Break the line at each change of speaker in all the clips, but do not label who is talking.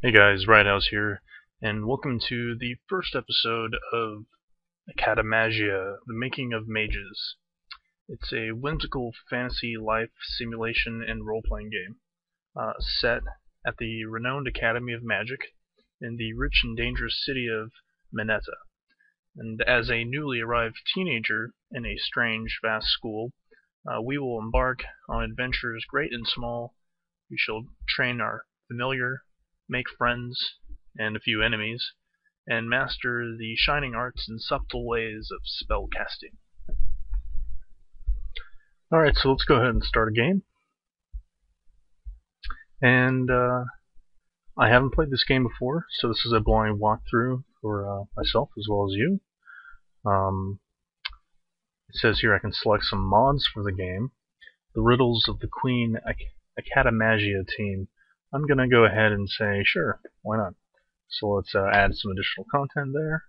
Hey guys, House here, and welcome to the first episode of Academagia, the Making of Mages. It's a whimsical fantasy life simulation and role-playing game set at the renowned Academy of Magic in the rich and dangerous city of Mineta. And as a newly arrived teenager in a strange, vast school, we will embark on adventures great and small. We shall train our familiar, make friends and a few enemies, and master the shining arts and subtle ways of spell casting. Alright, so let's go ahead and start a game. And I haven't played this game before, so this is a blind walkthrough for myself as well as you. It says here I can select some mods for the game. The Riddles of the Queen Academagia team. I'm going to go ahead and say, sure, why not? So let's add some additional content there.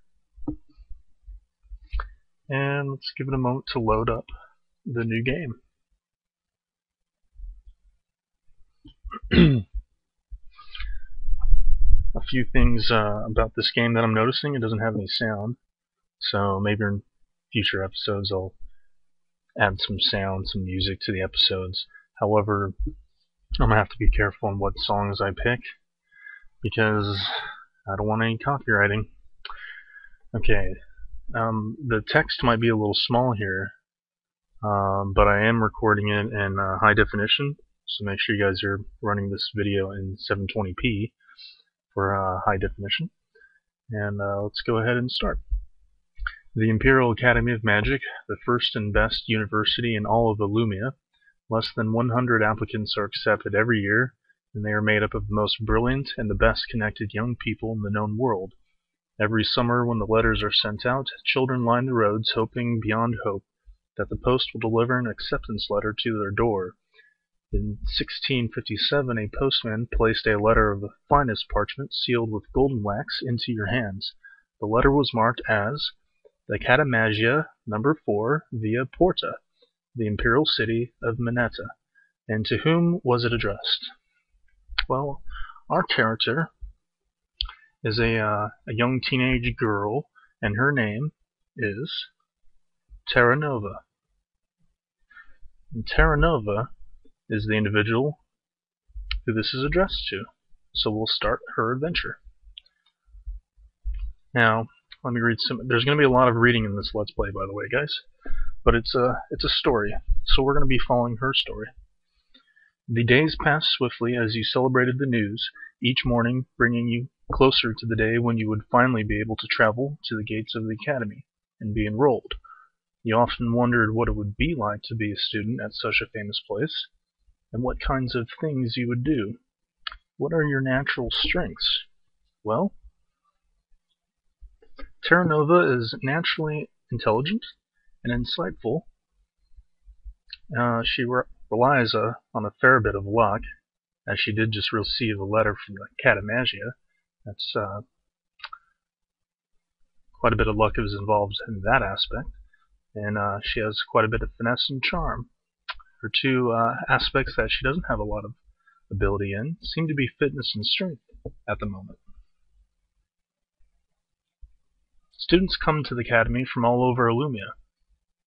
And let's give it a moment to load up the new game. A few things about this game that I'm noticing: it doesn't have any sound. So maybe in future episodes I'll add some sound, some music to the episodes. However, I'm going to have to be careful on what songs I pick, because I don't want any copywriting. Okay, the text might be a little small here, but I am recording it in high definition, so make sure you guys are running this video in 720p for high definition. And let's go ahead and start. The Imperial Academy of Magic, the first and best university in all of Illumia. Less than 100 applicants are accepted every year, and they are made up of the most brilliant and the best connected young people in the known world. Every summer when the letters are sent out, children line the roads hoping beyond hope that the post will deliver an acceptance letter to their door. In 1657, a postman placed a letter of the finest parchment sealed with golden wax into your hands. The letter was marked as the Academagia No. 4 Via Porta, the Imperial city of Mineta. And to whom was it addressed? Well, our character is a young teenage girl, and her name is Terra Nova. And Terra Nova is the individual who this is addressed to. So we'll start her adventure. Now, let me read some. There's going to be a lot of reading in this Let's Play, by the way, guys. But it's a story, so we're going to be following her story. The days passed swiftly as you celebrated the news, each morning bringing you closer to the day when you would finally be able to travel to the gates of the academy and be enrolled. You often wondered what it would be like to be a student at such a famous place, and what kinds of things you would do. What are your natural strengths? Well, Terra Nova is naturally intelligent and insightful. She relies on a fair bit of luck, as she did just receive a letter from the Academagia. That's quite a bit of luck is involved in that aspect, and she has quite a bit of finesse and charm. Her two aspects that she doesn't have a lot of ability in seem to be fitness and strength at the moment. Students come to the academy from all over Illumia,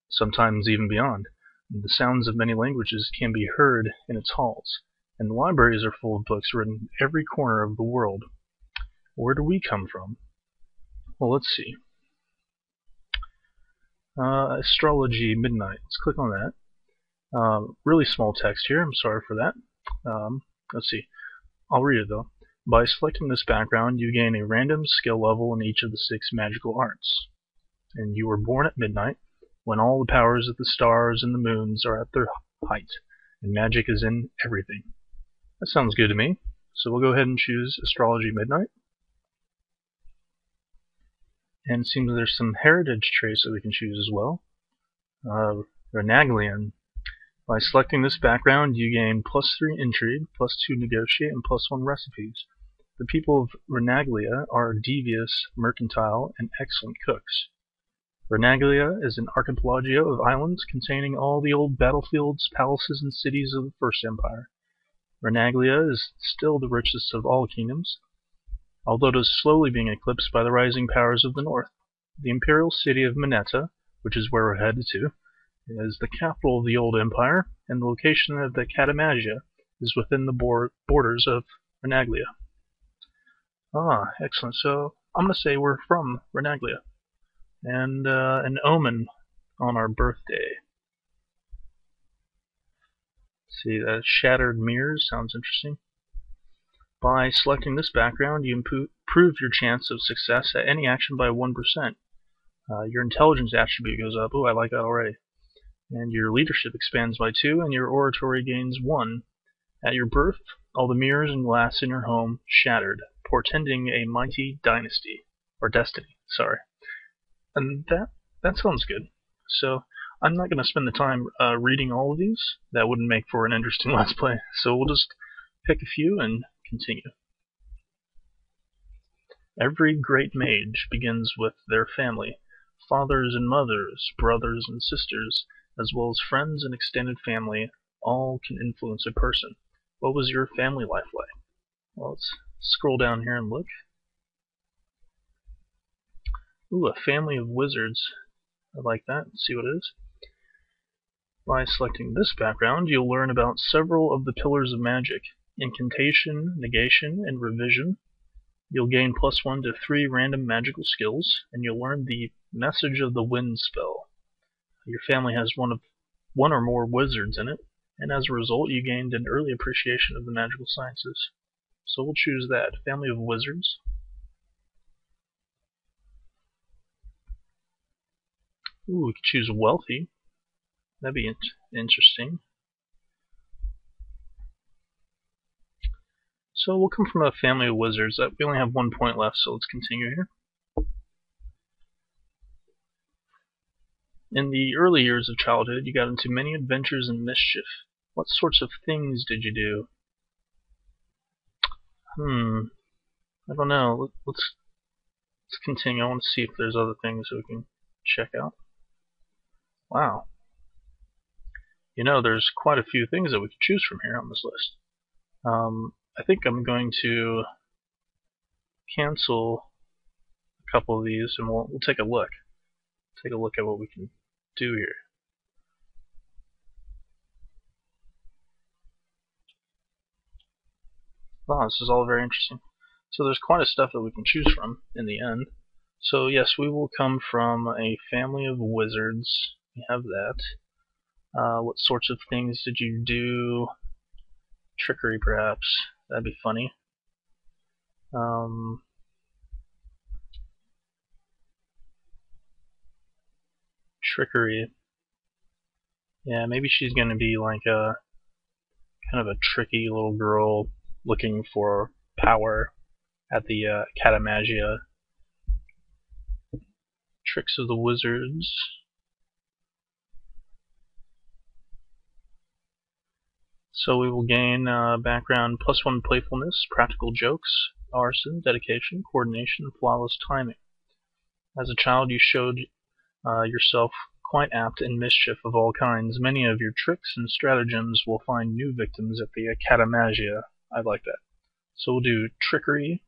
sometimes even beyond. The sounds of many languages can be heard in its halls, and the libraries are full of books written in every corner of the world. Where do we come from? Well, let's see. Astrology Midnight. Let's click on that. Really small text here. I'm sorry for that. Let's see. I'll read it though. By selecting this background, you gain a random skill level in each of the 6 magical arts. And you were born at midnight, when all the powers of the stars and the moons are at their height, and magic is in everything. That sounds good to me. So we'll go ahead and choose Astrology Midnight. And it seems there's some heritage traits that we can choose as well. Renaglian. By selecting this background, you gain +3 intrigue, +2 negotiate, and +1 recipes. The people of Renaglia are devious, mercantile, and excellent cooks. Renaglia is an archipelago of islands containing all the old battlefields, palaces, and cities of the First Empire. Renaglia is still the richest of all kingdoms, although it is slowly being eclipsed by the rising powers of the north. The imperial city of Mineta, which is where we're headed to, is the capital of the old empire, and the location of the Academagia is within the borders of Renaglia. Ah, excellent. So I'm going to say we're from Renaglia. And an omen on our birthday. Let's see, shattered mirrors sounds interesting. By selecting this background, you improve your chance of success at any action by 1%. Your intelligence attribute goes up. Ooh, I like that already. And your leadership expands by 2, and your oratory gains 1. At your birth, all the mirrors and glass in your home shattered, portending a mighty dynasty. Or destiny, sorry. And that sounds good. So I'm not going to spend the time reading all of these. That wouldn't make for an interesting Let's Play. So we'll just pick a few and continue. Every great mage begins with their family. Fathers and mothers, brothers and sisters, as well as friends and extended family, all can influence a person. What was your family life like? Well, let's scroll down here and look. Ooh, a family of wizards. I like that. Let's see what it is. By selecting this background, you'll learn about several of the pillars of magic: incantation, negation, and revision. You'll gain +1 to 3 random magical skills, and you'll learn the Message of the Wind spell. Your family has one or more wizards in it, and as a result, you gained an early appreciation of the magical sciences. So we'll choose that, family of wizards. Ooh, we could choose wealthy. That'd be interesting. So we'll come from a family of wizards. We only have 1 point left, so let's continue here. In the early years of childhood, you got into many adventures and mischief. What sorts of things did you do? I don't know. Let's continue. I want to see if there's other things that we can check out. Wow. You know, there's quite a few things that we can choose from here on this list. I think I'm going to cancel a couple of these, and we'll take a look. Take a look at what we can do here. Wow, this is all very interesting. So there's quite a stuff that we can choose from in the end. So yes, we will come from a family of wizards. We have that. What sorts of things did you do? Trickery, perhaps. That'd be funny. Trickery. Yeah, maybe she's going to be like a kind of a tricky little girl looking for power at the Academagia. Tricks of the wizards. So we will gain background +1 playfulness, practical jokes, arson, dedication, coordination, and flawless timing. As a child, you showed yourself quite apt in mischief of all kinds. Many of your tricks and stratagems will find new victims at the Academagia. I like that. So we'll do trickery.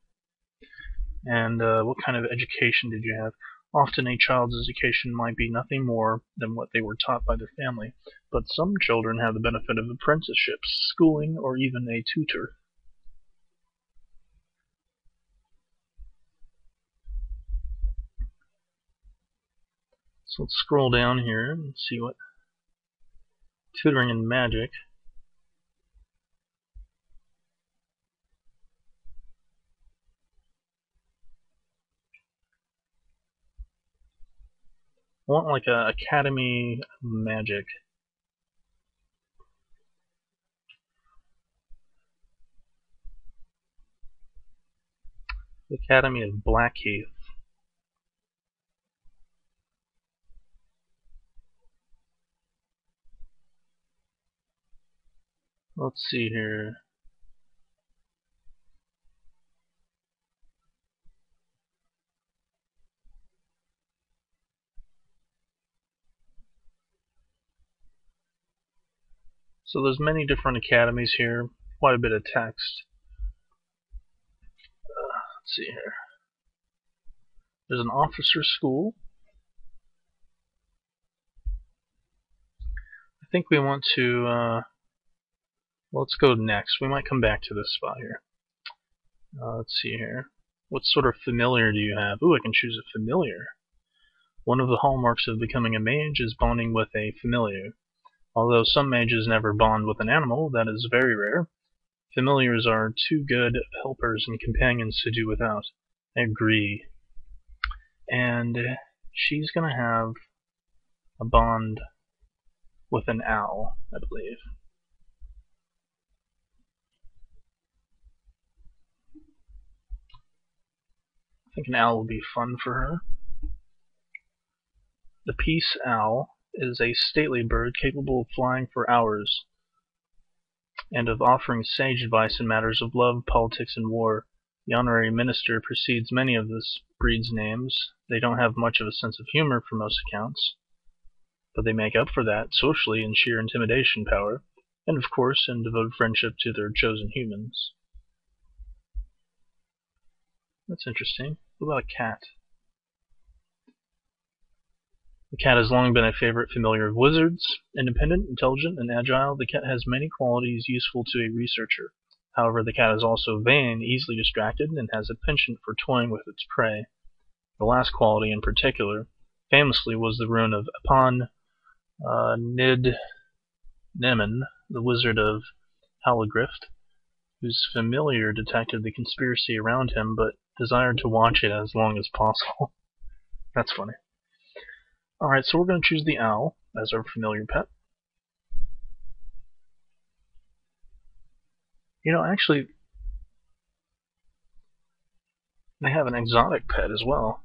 And what kind of education did you have? Often a child's education might be nothing more than what they were taught by their family, but some children have the benefit of apprenticeships, schooling, or even a tutor. So let's scroll down here and see what tutoring and magic. I want like a Academy magic. The Academy of Blackheath. Let's see here. So there's many different academies here, quite a bit of text. Let's see here. There's an officer school. I think we want to, let's go next. We might come back to this spot here. Let's see here. What sort of familiar do you have? Ooh, I can choose a familiar. One of the hallmarks of becoming a mage is bonding with a familiar. Although some mages never bond with an animal, that is very rare. Familiars are too good helpers and companions to do without. I agree. And she's going to have a bond with an owl, I believe. I think an owl would be fun for her. The peace owl is a stately bird capable of flying for hours and of offering sage advice in matters of love, politics, and war. The honorary minister precedes many of this breed's names. They don't have much of a sense of humor for most accounts, but they make up for that socially in sheer intimidation power, and of course in devoted friendship to their chosen humans. That's interesting. What about a cat? The cat has long been a favorite familiar of wizards. Independent, intelligent, and agile, the cat has many qualities useful to a researcher. However, the cat is also vain, easily distracted, and has a penchant for toying with its prey. The last quality in particular, famously, was the ruin of Upon Nid Nemen, the wizard of Halagrift, whose familiar detected the conspiracy around him, but desired to watch it as long as possible. That's funny. Alright, so we're going to choose the owl as our familiar pet. You know, actually, they have an exotic pet as well.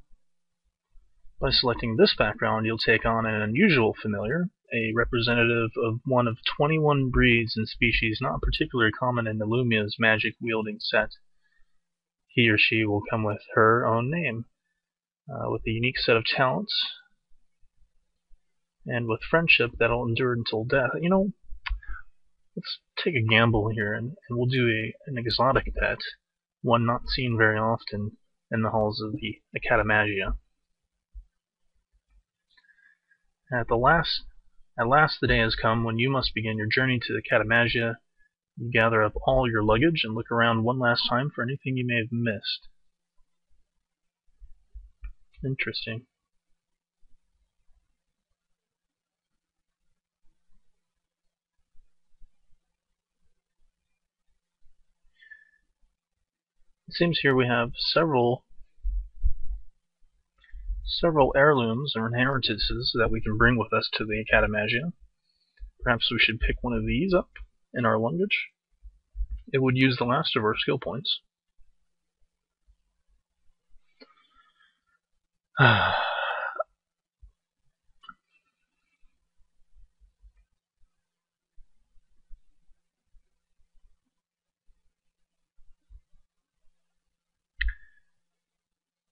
By selecting this background, you'll take on an unusual familiar, a representative of one of 21 breeds and species not particularly common in Illumia's magic-wielding set. He or she will come with her own name, with a unique set of talents, and with friendship that'll endure until death. You know, let's take a gamble here, and we'll do an exotic pet, one not seen very often in the halls of the Academagia. At last the day has come when you must begin your journey to the Academagia. You gather up all your luggage and look around one last time for anything you may have missed. Interesting. It seems here we have several heirlooms or inheritances that we can bring with us to the Academagia. Perhaps we should pick one of these up in our luggage. It would use the last of our skill points.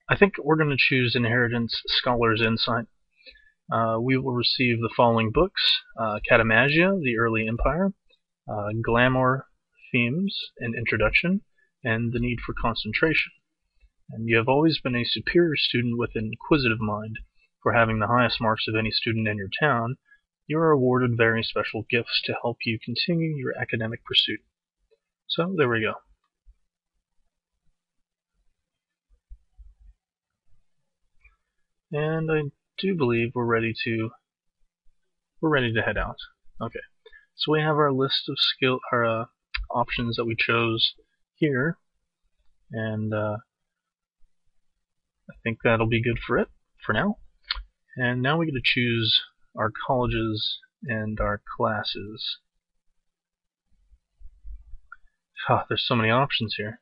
I think we're going to choose Inheritance Scholar's Insight. We will receive the following books: Academagia, The Early Empire, Glamour, Themes, and Introduction, and The Need for Concentration. And you have always been a superior student with an inquisitive mind. For having the highest marks of any student in your town, you are awarded very special gifts to help you continue your academic pursuit. So, there we go. And I do believe we're ready to head out. Okay, so we have our list of options that we chose here, and I think that'll be good for now. And now we get to choose our colleges and our classes. There's so many options here.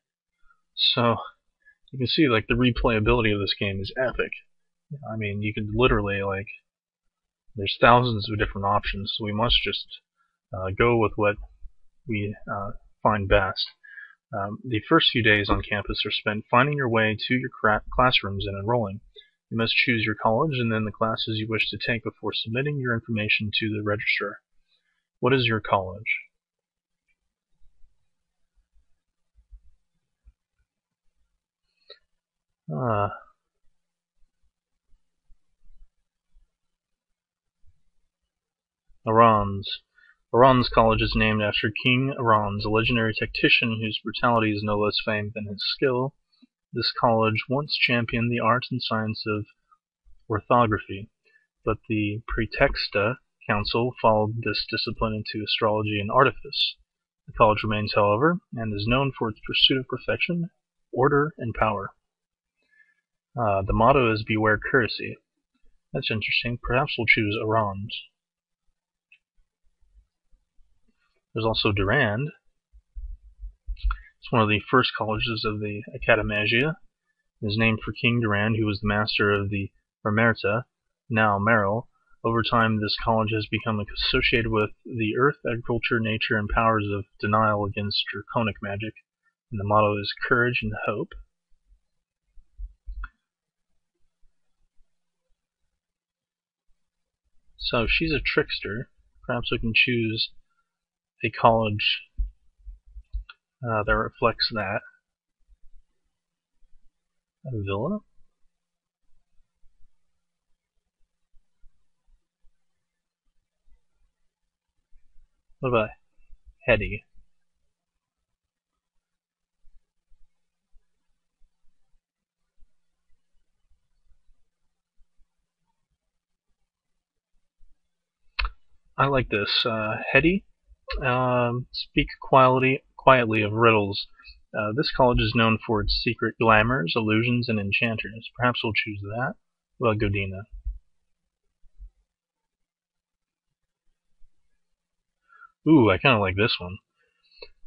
So you can see, like, the replayability of this game is epic. I mean, you can literally, like, there's thousands of different options, so we must just go with what we find best. The first few days on campus are spent finding your way to your classrooms and enrolling. You must choose your college and then the classes you wish to take before submitting your information to the registrar. What is your college? Arons. Arons College is named after King Arons, a legendary tactician whose brutality is no less famed than his skill. This college once championed the art and science of orthography, but the Praetexta Council followed this discipline into astrology and artifice. The college remains, however, and is known for its pursuit of perfection, order, and power. The motto is Beware Courtesy. That's interesting. Perhaps we'll choose Arons. There's also Durand. It's one of the first colleges of the Academagia. It is named for King Durand, who was the master of the Remerta, now Merrill. Over time, this college has become associated with the earth, agriculture, nature, and powers of denial against draconic magic. And the motto is Courage and Hope. So she's a trickster. Perhaps we can choose a college that reflects that. A villa? What about Hetty? I like this. Hetty, speak quietly of riddles. This college is known for its secret glamours, illusions, and enchanters. Perhaps we'll choose that. Well, Godina. Ooh, I kind of like this one.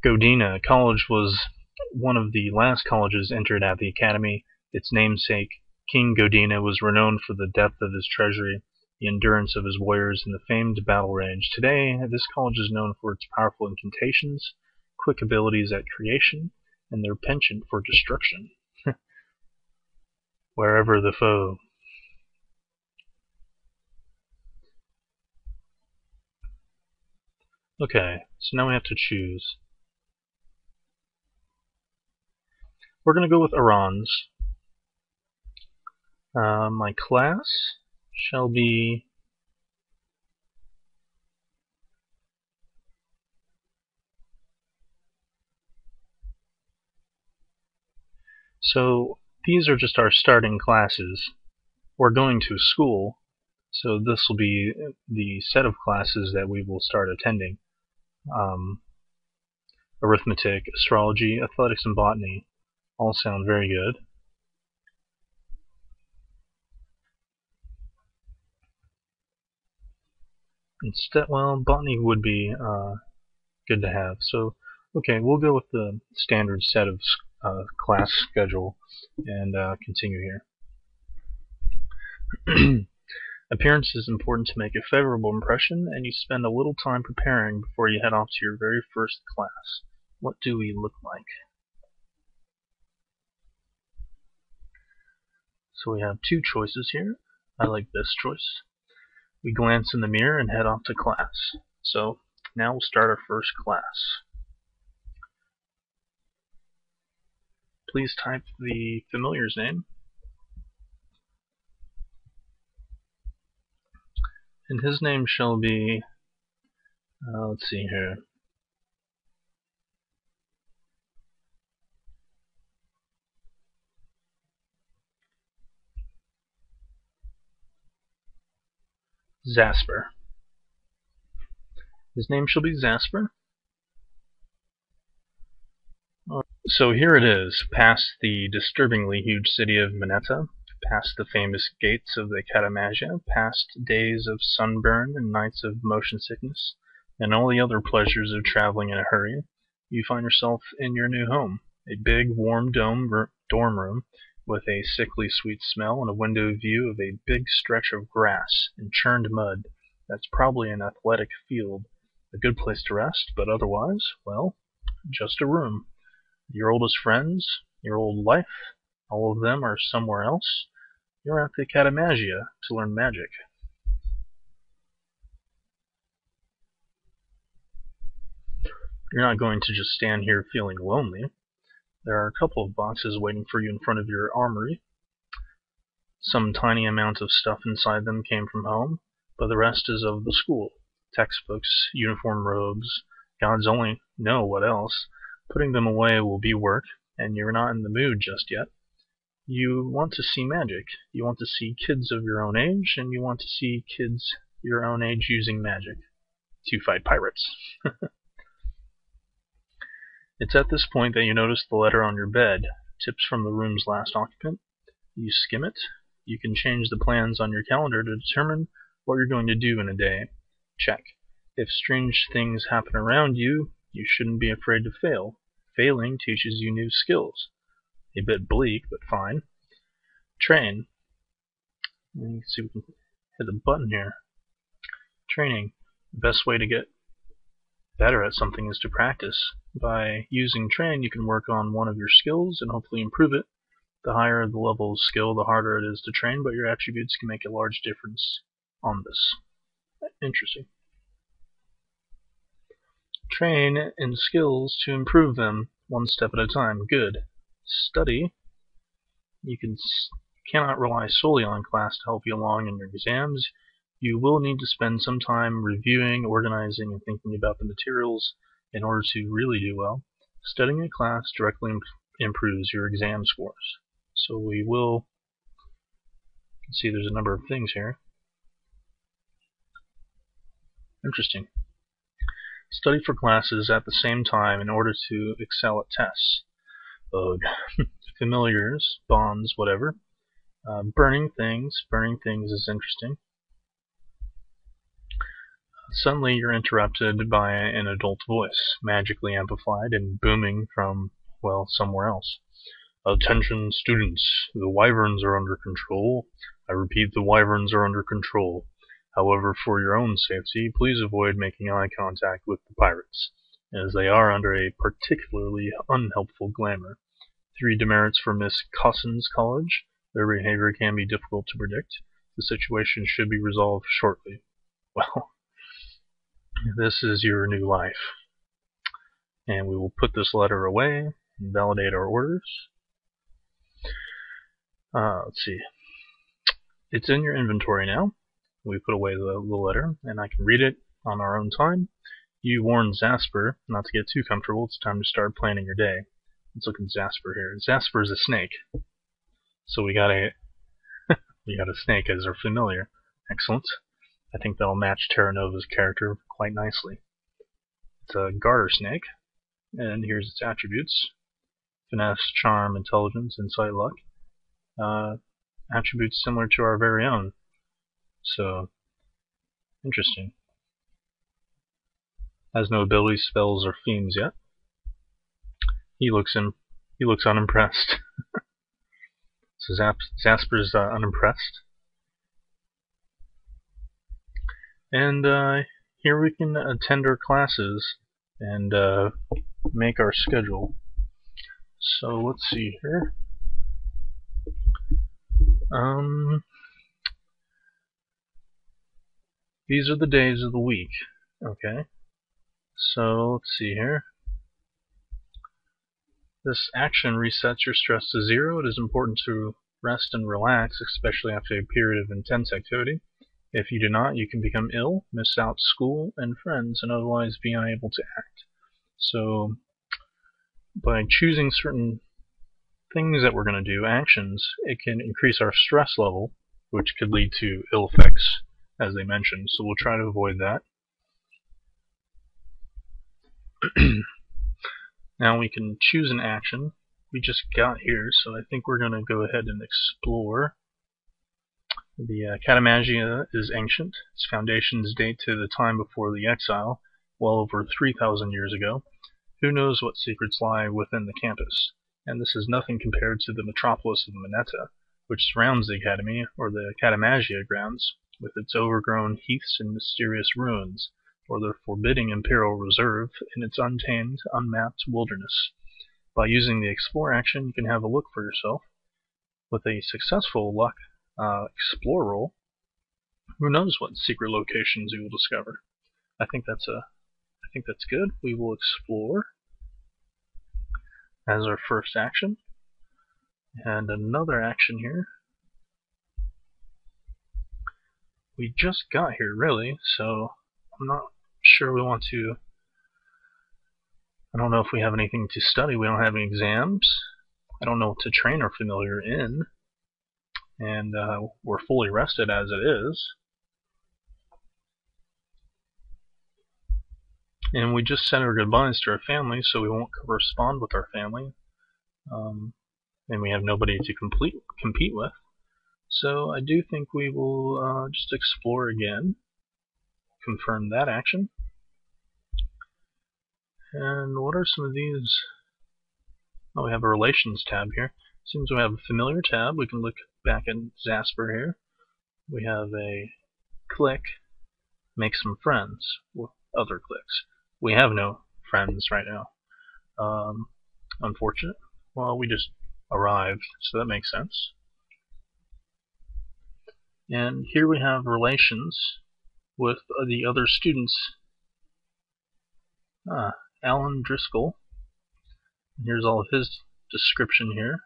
Godina College was one of the last colleges entered at the Academy. Its namesake, King Godina, was renowned for the depth of his treasury, the endurance of his warriors, and the famed battle range. Today, this college is known for its powerful incantations, quick abilities at creation, and their penchant for destruction. Wherever the foe. Okay, so now we have to choose. We're going to go with Arons. My class shall be so these are just our starting classes. We're going to school, so this will be the set of classes that we will start attending. Arithmetic, astrology, athletics, and botany all sound very good. Instead, well, botany would be good to have. So, okay, we'll go with the standard set of class schedule and continue here. Appearance is important to make a favorable impression, and you spend a little time preparing before you head off to your very first class. What do we look like? So we have two choices here. I like this choice. We glance in the mirror and head off to class. So now we'll start our first class. Please type the familiar's name. And his name shall be, let's see here. Zasper. His name shall be Zasper. So here it is, past the disturbingly huge city of Mineta, past the famous gates of the Academagia, past days of sunburn and nights of motion sickness, and all the other pleasures of traveling in a hurry. You find yourself in your new home, a big, warm dorm room with a sickly sweet smell and a window view of a big stretch of grass and churned mud. That's probably an athletic field, a good place to rest, but otherwise, well, just a room. Your oldest friends, your old life, all of them are somewhere else. You're at the Academagia to learn magic. You're not going to just stand here feeling lonely. There are a couple of boxes waiting for you in front of your armory. Some tiny amount of stuff inside them came from home, but the rest is of the school. Textbooks, uniform robes, gods only know what else. Putting them away will be work, and you're not in the mood just yet. You want to see magic. You want to see kids of your own age, and you want to see kids your own age using magic to fight pirates. It's at this point that you notice the letter on your bed, tips from the room's last occupant. You skim it. You can change the plans on your calendar to determine what you're going to do in a day. Check. If strange things happen around you, you shouldn't be afraid to fail. Failing teaches you new skills. A bit bleak, but fine. Train. You can see we can hit the button here. Training. The best way to get better at something is to practice. By using train, you can work on one of your skills and hopefully improve it. The higher the level of skill, the harder it is to train, but your attributes can make a large difference on this. Interesting. Train in skills to improve them, one step at a time. Good. Study. You cannot rely solely on class to help you along in your exams. You will need to spend some time reviewing, organizing, and thinking about the materials in order to really do well. Studying in class directly improves your exam scores. So we will see there's a number of things here. Interesting. Study for classes at the same time in order to excel at tests. Ugh. Familiars, bonds, whatever. Burning things is interesting. Suddenly you're interrupted by an adult voice, magically amplified and booming from, well, somewhere else. Attention students, the wyverns are under control. I repeat, the wyverns are under control. However, for your own safety, please avoid making eye contact with the pirates, as they are under a particularly unhelpful glamour. 3 demerits for Miss Cosson's college. Their behavior can be difficult to predict. The situation should be resolved shortly. Well, this is your new life. And we will put this letter away and validate our orders. Let's see. It's in your inventory now. We put away the letter, and I can read it on our own time. You warned Zasper not to get too comfortable. It's time to start planning your day. Let's look at Zasper here. Zasper is a snake. So we got a snake as our familiar. Excellent. I think that'll match Terra Nova's character quite nicely. It's a garter snake, and here's its attributes. Finesse, charm, intelligence, insight, luck. Attributes similar to our very own. So, interesting. Has no abilities, spells, or themes yet. He looks unimpressed. So Zasper's unimpressed. And here we can attend our classes and make our schedule. So let's see here. These are the days of the week. Okay. So let's see here. This action resets your stress to 0. It is important to rest and relax, especially after a period of intense activity. If you do not, you can become ill, miss out school and friends, and otherwise be unable to act. So, by choosing certain things that we're going to do, actions, it can increase our stress level, which could lead to ill effects, as they mentioned. So we'll try to avoid that. Now we can choose an action. We just got here, so I think we're going to go ahead and explore. The Academagia is ancient. Its foundations date to the time before the exile, well over 3,000 years ago. Who knows what secrets lie within the campus? And this is nothing compared to the metropolis of Mineta, which surrounds the Academy, or the Academagia grounds, with its overgrown heaths and mysterious ruins, or the forbidding Imperial reserve in its untamed, unmapped wilderness. By using the Explore action, you can have a look for yourself. With a successful luck Explore roll, who knows what secret locations you will discover. I think that's good. We will explore as our first action, and another action here we just got here, really, so I'm not sure we want to. I don't know if we have anything to study. We don't have any exams. I don't know what to train our familiar in. And we're fully rested as it is. And we just said our goodbyes to our family, so we won't correspond with our family. And we have nobody to compete with. So I do think we will just explore again. Confirm that action. And what are some of these? Oh, we have a relations tab here. Seems we have a familiar tab. We can look back at Zasper here. We have a click, make some friends with other clicks. We have no friends right now. Unfortunate. Well, we just arrived, so that makes sense. And here we have relations with the other students. Alan Driscoll. Here's all of his description here.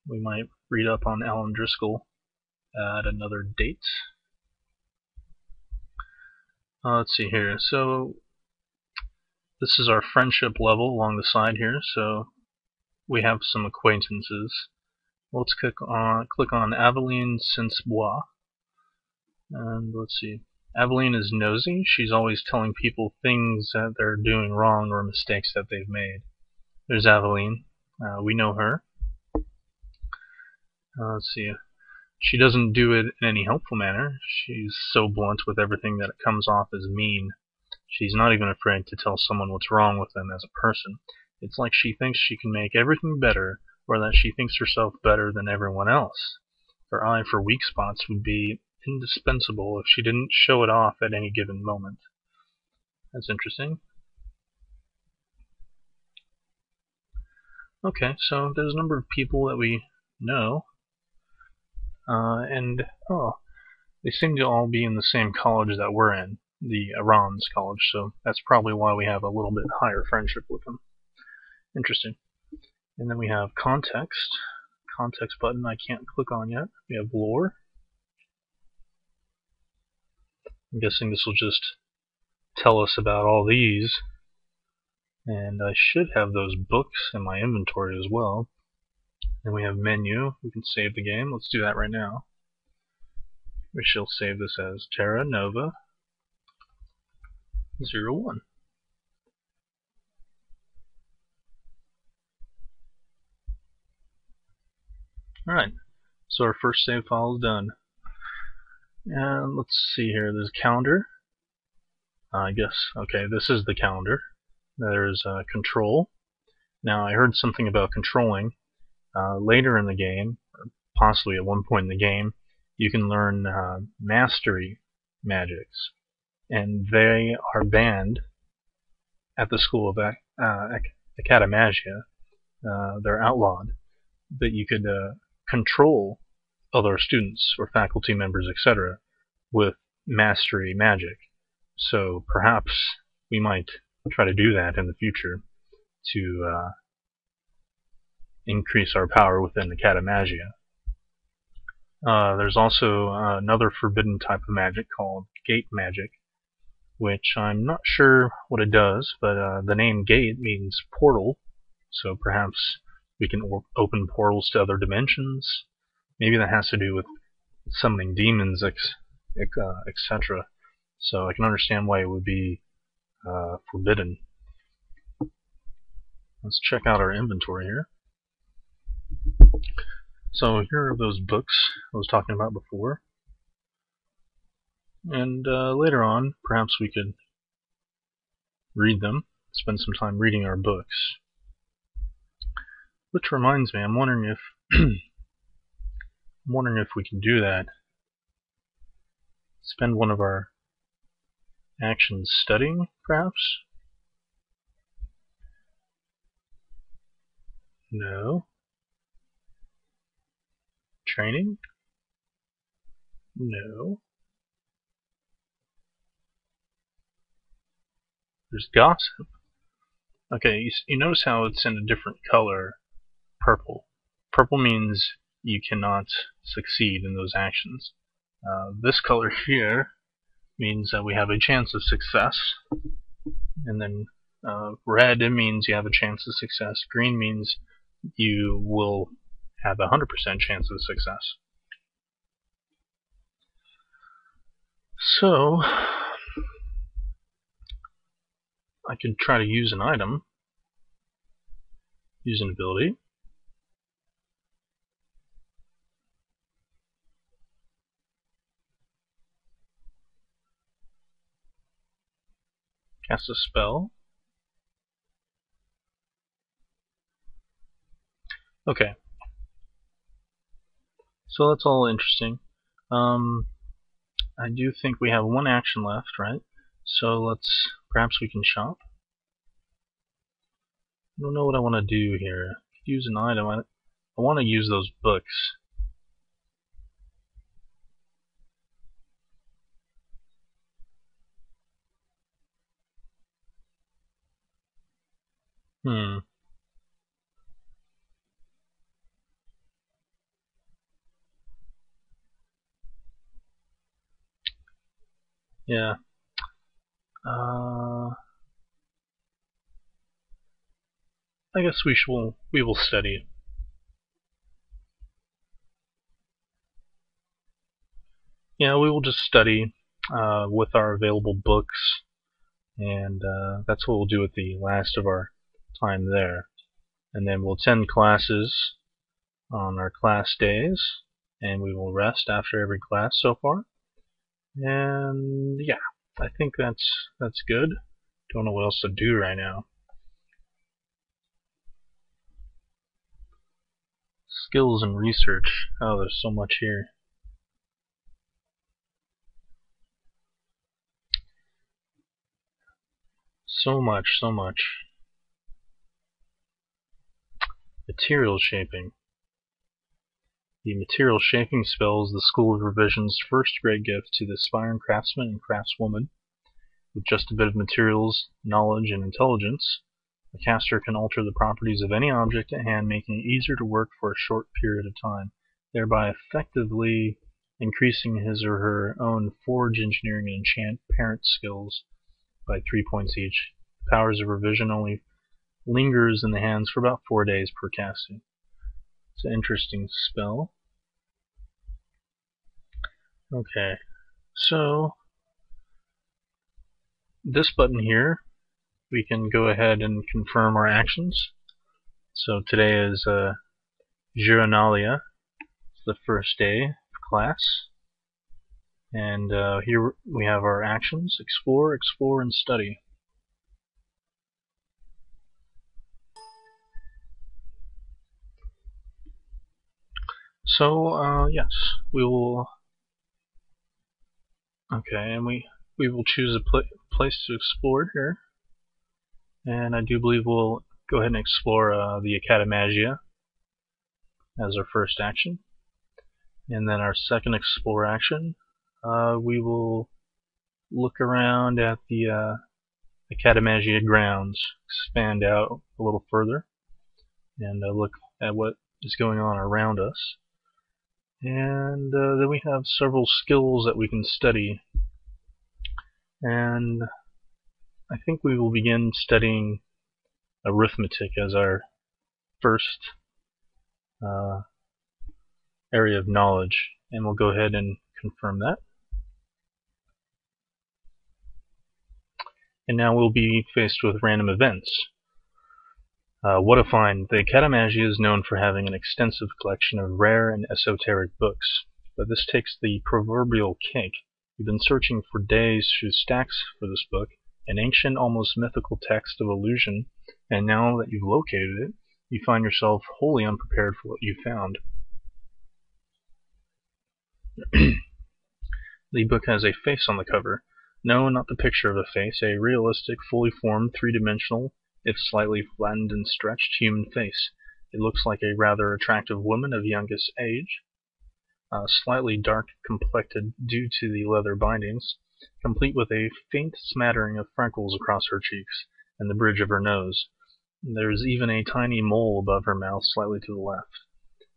We might read up on Alan Driscoll at another date. Let's see here. So this is our friendship level along the side here. So we have some acquaintances. Let's click on Aveline Sensebois. And let's see. Aveline is nosy. She's always telling people things that they're doing wrong or mistakes that they've made. There's Aveline. We know her. Let's see. She doesn't do it in any helpful manner. She's so blunt with everything that it comes off as mean. She's not even afraid to tell someone what's wrong with them as a person. It's like she thinks she can make everything better, or that she thinks herself better than everyone else. Her eye for weak spots would be indispensable if she didn't show it off at any given moment. That's interesting. Okay, so there's a number of people that we know. They seem to all be in the same college that we're in, the Iran's college, so that's probably why we have a little bit higher friendship with them. Interesting. And then we have context. Context button I can't click on yet. We have lore. I'm guessing this will just tell us about all these. And I should have those books in my inventory as well. Then we have menu. We can save the game. Let's do that right now. We shall save this as Terra Nova 01. Alright, so our first save file is done. And let's see here, there's a calendar. I guess, okay, this is the calendar. There's control. Now I heard something about controlling. Later in the game, or possibly at one point in the game, you can learn mastery magics. And they are banned at the school of Academagia. They're outlawed. But you could control other students or faculty members, etc., with mastery magic. So perhaps we might try to do that in the future to increase our power within Academagia. There's also another forbidden type of magic called gate magic, which I'm not sure what it does, but the name gate means portal, so perhaps we can open portals to other dimensions. Maybe that has to do with summoning demons, etc. So I can understand why it would be forbidden. Let's check out our inventory here. So here are those books I was talking about before. And later on, perhaps we could read them, spend some time reading our books. Which reminds me, I'm wondering if we can do that. Spend one of our actions studying, perhaps? No. Training? No. There's gossip. Okay, you notice how it's in a different color, purple. Purple means you cannot succeed in those actions. This color here means that we have a chance of success, and then red means you have a chance of success. Green means you will have a 100% chance of success. So I could try to use an item, use an ability. Cast a spell. Okay. So that's all interesting. I do think we have one action left, right? So perhaps we can shop. I don't know what I want to do here. Use an item. I want to use those books. Yeah. I guess we will study. Yeah, we will just study with our available books, and that's what we'll do at the last of our time there. And then we'll attend classes on our class days, and we will rest after every class so far. And yeah, I think that's good. Don't know what else to do right now. Skills and research. Oh, there's so much here. So much. Material shaping. The material shaping spell is the School of Revision's first great gift to the aspiring craftsman and craftswoman. With just a bit of materials, knowledge, and intelligence, the caster can alter the properties of any object at hand, making it easier to work for a short period of time, thereby effectively increasing his or her own forge, engineering, and enchant parent skills by 3 points each. The powers of revision only lingers in the hands for about 4 days per casting. It's an interesting spell. Okay, so this button here, we can go ahead and confirm our actions. So today is Jurnalia. It's the first day of class. And here we have our actions: explore, explore, and study. So yes, we will. Okay, and we will choose a place to explore here. And I do believe we'll go ahead and explore the Academagia as our first action. And then our second explore action, we will look around at the Academagia grounds, expand out a little further, and look at what is going on around us. And then we have several skills that we can study. And I think we will begin studying arithmetic as our first area of knowledge. And we'll go ahead and confirm that. And now we'll be faced with random events. What a find! The Academagia is known for having an extensive collection of rare and esoteric books, but this takes the proverbial cake. You've been searching for days through stacks for this book, an ancient, almost mythical text of illusion, and now that you've located it, you find yourself wholly unprepared for what you found. The book has a face on the cover. No, not the picture of a face, a realistic, fully formed, three-dimensional, if slightly flattened and stretched, human face. It looks like a rather attractive woman of youngest age, slightly dark-complected due to the leather bindings, complete with a faint smattering of freckles across her cheeks and the bridge of her nose. There is even a tiny mole above her mouth, slightly to the left.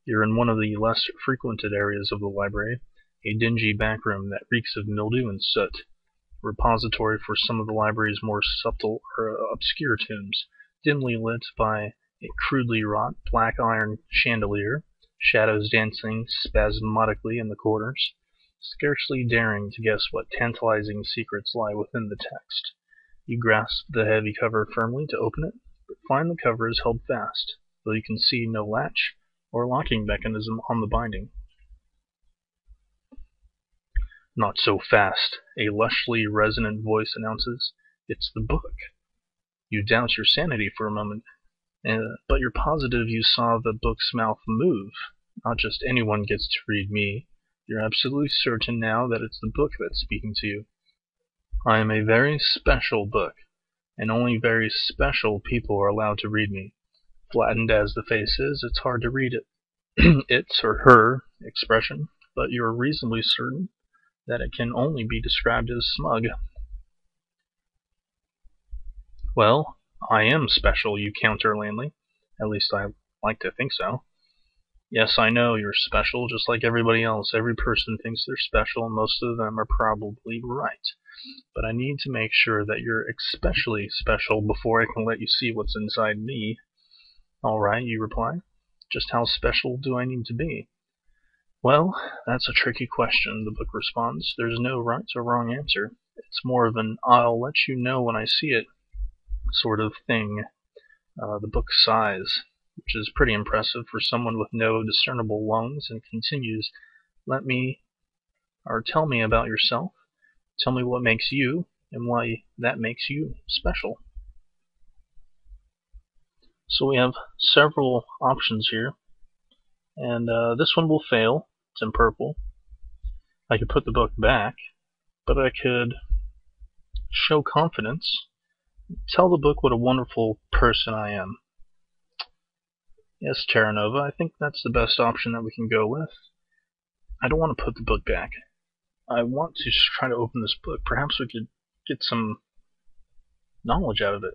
You're in one of the less frequented areas of the library, a dingy back room that reeks of mildew and soot, a repository for some of the library's more subtle or obscure tomes, dimly lit by a crudely wrought black iron chandelier, shadows dancing spasmodically in the corners, scarcely daring to guess what tantalizing secrets lie within the text. You grasp the heavy cover firmly to open it, but find the cover is held fast, though you can see no latch or locking mechanism on the binding. Not so fast, a lushly resonant voice announces. It's the book. You doubt your sanity for a moment, but you're positive you saw the book's mouth move. Not just anyone gets to read me. You're absolutely certain now that it's the book that's speaking to you. I am a very special book, and only very special people are allowed to read me. Flattened as the face is, it's hard to read it. Its or her expression, but you're reasonably certain that it can only be described as smug. Well, I am special, you counter lamely. At least I like to think so. Yes, I know you're special, just like everybody else. Every person thinks they're special, and most of them are probably right. But I need to make sure that you're especially special before I can let you see what's inside me. All right, you reply. Just how special do I need to be? Well, that's a tricky question, the book responds. There's no right or wrong answer. It's more of an I'll let you know when I see it sort of thing. The book sighs, which is pretty impressive for someone with no discernible lungs, and continues, tell me about yourself. Tell me what makes you, and why that makes you special. So we have several options here, and this one will fail. It's in purple. I could put the book back, but I could show confidence, tell the book what a wonderful person I am. Yes, Terra Nova, I think that's the best option that we can go with. I don't want to put the book back. I want to try to open this book. Perhaps we could get some knowledge out of it.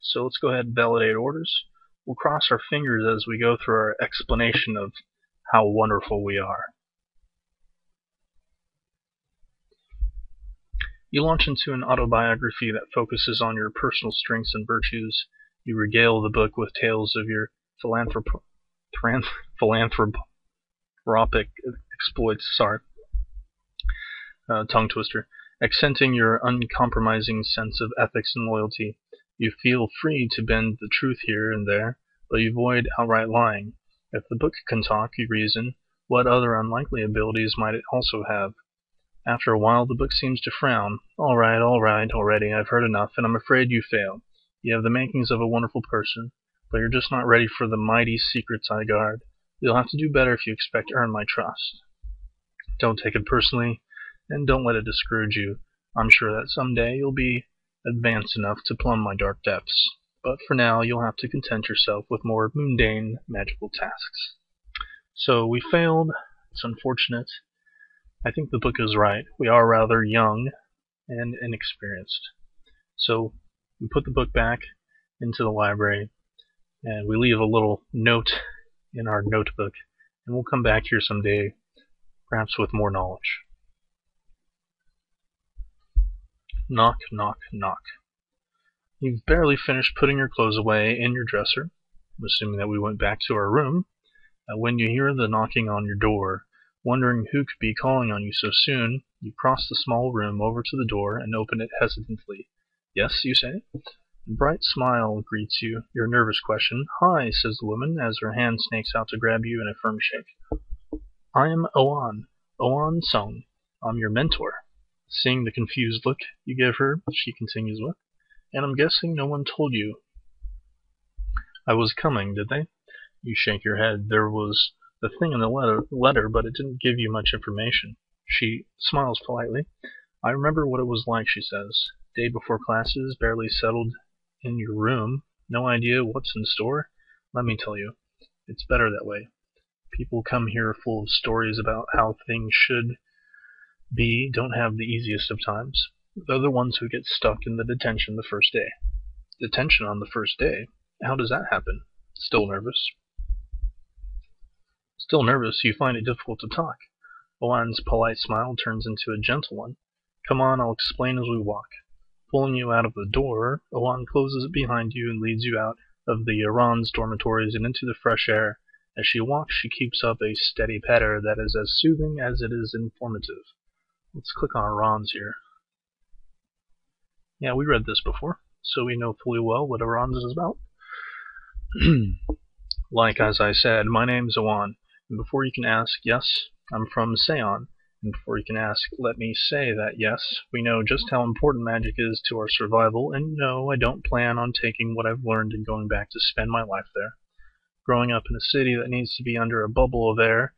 So let's go ahead and validate orders. We'll cross our fingers as we go through our explanation of how wonderful we are. You launch into an autobiography that focuses on your personal strengths and virtues. You regale the book with tales of your philanthropic exploits. Tongue twister. Accenting your uncompromising sense of ethics and loyalty. You feel free to bend the truth here and there, but you avoid outright lying. If the book can talk, you reason, what other unlikely abilities might it also have? After a while, the book seems to frown. All right, already, I've heard enough, and I'm afraid you fail. You have the makings of a wonderful person, but you're just not ready for the mighty secrets I guard. You'll have to do better if you expect to earn my trust. Don't take it personally, and don't let it discourage you. I'm sure that someday you'll be advanced enough to plumb my dark depths. But for now, you'll have to content yourself with more mundane, magical tasks. So we failed. It's unfortunate. I think the book is right. We are rather young and inexperienced. So we put the book back into the library, and we leave a little note in our notebook, and we'll come back here someday, perhaps with more knowledge. Knock, knock, knock. You've barely finished putting your clothes away in your dresser, assuming that we went back to our room, when you hear the knocking on your door. Wondering who could be calling on you so soon, you cross the small room over to the door and open it hesitantly. Yes, you say? A bright smile greets you. Your nervous question. Hi, says the woman, as her hand snakes out to grab you in a firm shake. I am Oan Sung. I'm your mentor. Seeing the confused look you give her, she continues with, and I'm guessing no one told you I was coming, did they? You shake your head. There was the thing in the letter, but it didn't give you much information. She smiles politely. I remember what it was like, she says. Day before classes, barely settled in your room, no idea what's in store. Let me tell you, it's better that way. People come here full of stories about how things should be, don't have the easiest of times. They're the ones who get stuck in the detention the first day. Detention on the first day? How does that happen? Still nervous? Still nervous, you find it difficult to talk. Owen's polite smile turns into a gentle one. Come on, I'll explain as we walk. Pulling you out of the door, Owen closes it behind you and leads you out of the Iran's dormitories and into the fresh air. As she walks, she keeps up a steady patter that is as soothing as it is informative. Let's click on Iran's here. Yeah, we read this before, so we know fully well what Iran's is about. Like as I said, my name's Owen, and before you can ask, yes, I'm from Seon. And before you can ask, let me say that yes, we know just how important magic is to our survival, and no, I don't plan on taking what I've learned and going back to spend my life there. Growing up in a city that needs to be under a bubble of air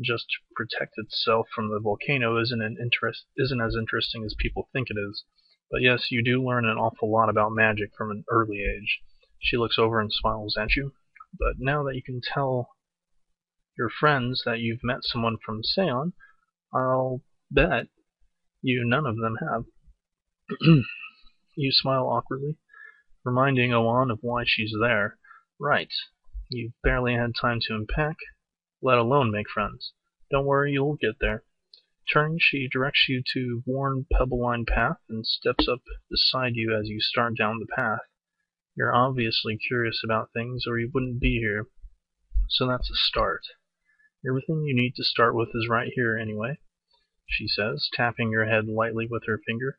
just to protect itself from the volcano isn't as interesting as people think it is. But yes, you do learn an awful lot about magic from an early age. She looks over and smiles at you. But now that you can tell your friends that you've met someone from Seon, I'll bet you none of them have. You smile awkwardly, reminding Owen of why she's there. Right. You've barely had time to unpack, let alone make friends. Don't worry, you'll get there. Turning, she directs you to worn pebble-lined path and steps up beside you as you start down the path. You're obviously curious about things or you wouldn't be here, so that's a start. Everything you need to start with is right here anyway, she says, tapping your head lightly with her finger.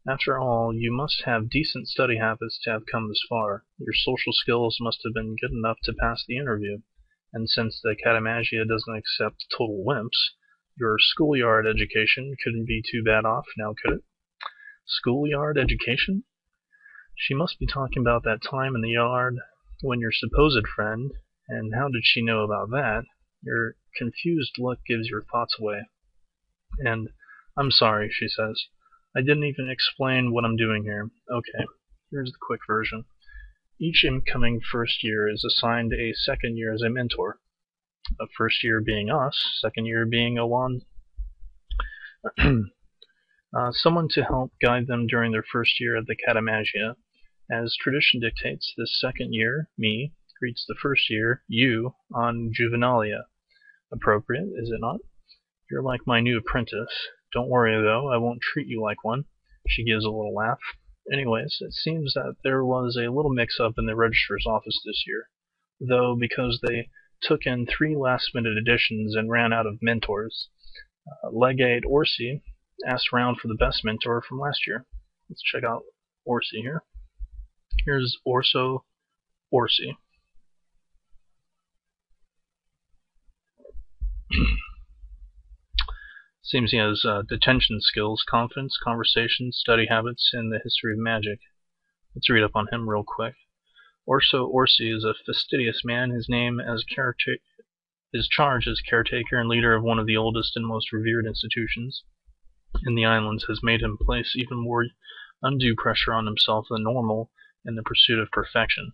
After all, you must have decent study habits to have come this far. Your social skills must have been good enough to pass the interview. And since the Academagia doesn't accept total wimps, your schoolyard education couldn't be too bad off now, could it? Schoolyard education? She must be talking about that time in the yard when your supposed friend, and how did she know about that? Your confused look gives your thoughts away. And, I'm sorry, she says. I didn't even explain what I'm doing here. Okay, here's the quick version. Each incoming first year is assigned a second year as a mentor. A first year being us, second year being Owen. Someone to help guide them during their first year at the Academagia. As tradition dictates, this second year, me, greets the first year, you, on Juvenalia. Appropriate, is it not? You're like my new apprentice. Don't worry, though, I won't treat you like one. She gives a little laugh. Anyways, it seems that there was a little mix-up in the registrar's office this year, though because they took in 3 last-minute additions and ran out of mentors. Legate Orsi asked around for the best mentor from last year. Let's check out Orsi here. Here's Orsi. Seems he has detention skills, confidence, conversation, study habits, and the history of magic. Let's read up on him real quick. Orsi is a fastidious man. His charge as caretaker and leader of one of the oldest and most revered institutions in the islands has made him place even more undue pressure on himself than normal in the pursuit of perfection.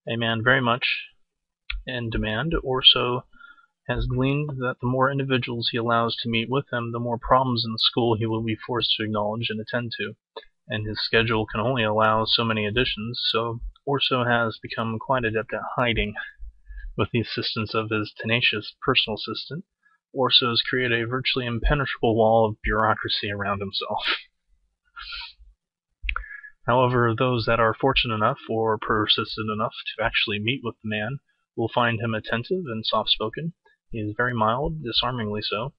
A man very much in demand, Orso has gleaned that the more individuals he allows to meet with him, the more problems in the school he will be forced to acknowledge and attend to, and his schedule can only allow so many additions, so Orso has become quite adept at hiding. With the assistance of his tenacious personal assistant, Orso has created a virtually impenetrable wall of bureaucracy around himself. However, those that are fortunate enough or persistent enough to actually meet with the man will find him attentive and soft-spoken. He is very mild, disarmingly so,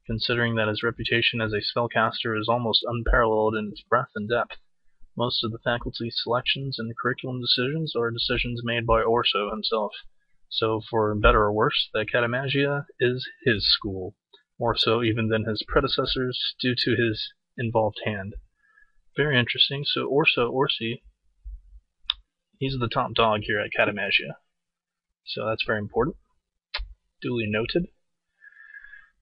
considering that his reputation as a spellcaster is almost unparalleled in its breadth and depth. Most of the faculty selections and curriculum decisions are decisions made by Orso himself. So, for better or worse, the Academagia is his school, more so even than his predecessors due to his involved hand. Very interesting. So Orsi, he's the top dog here at Academagia. So that's very important. Duly noted.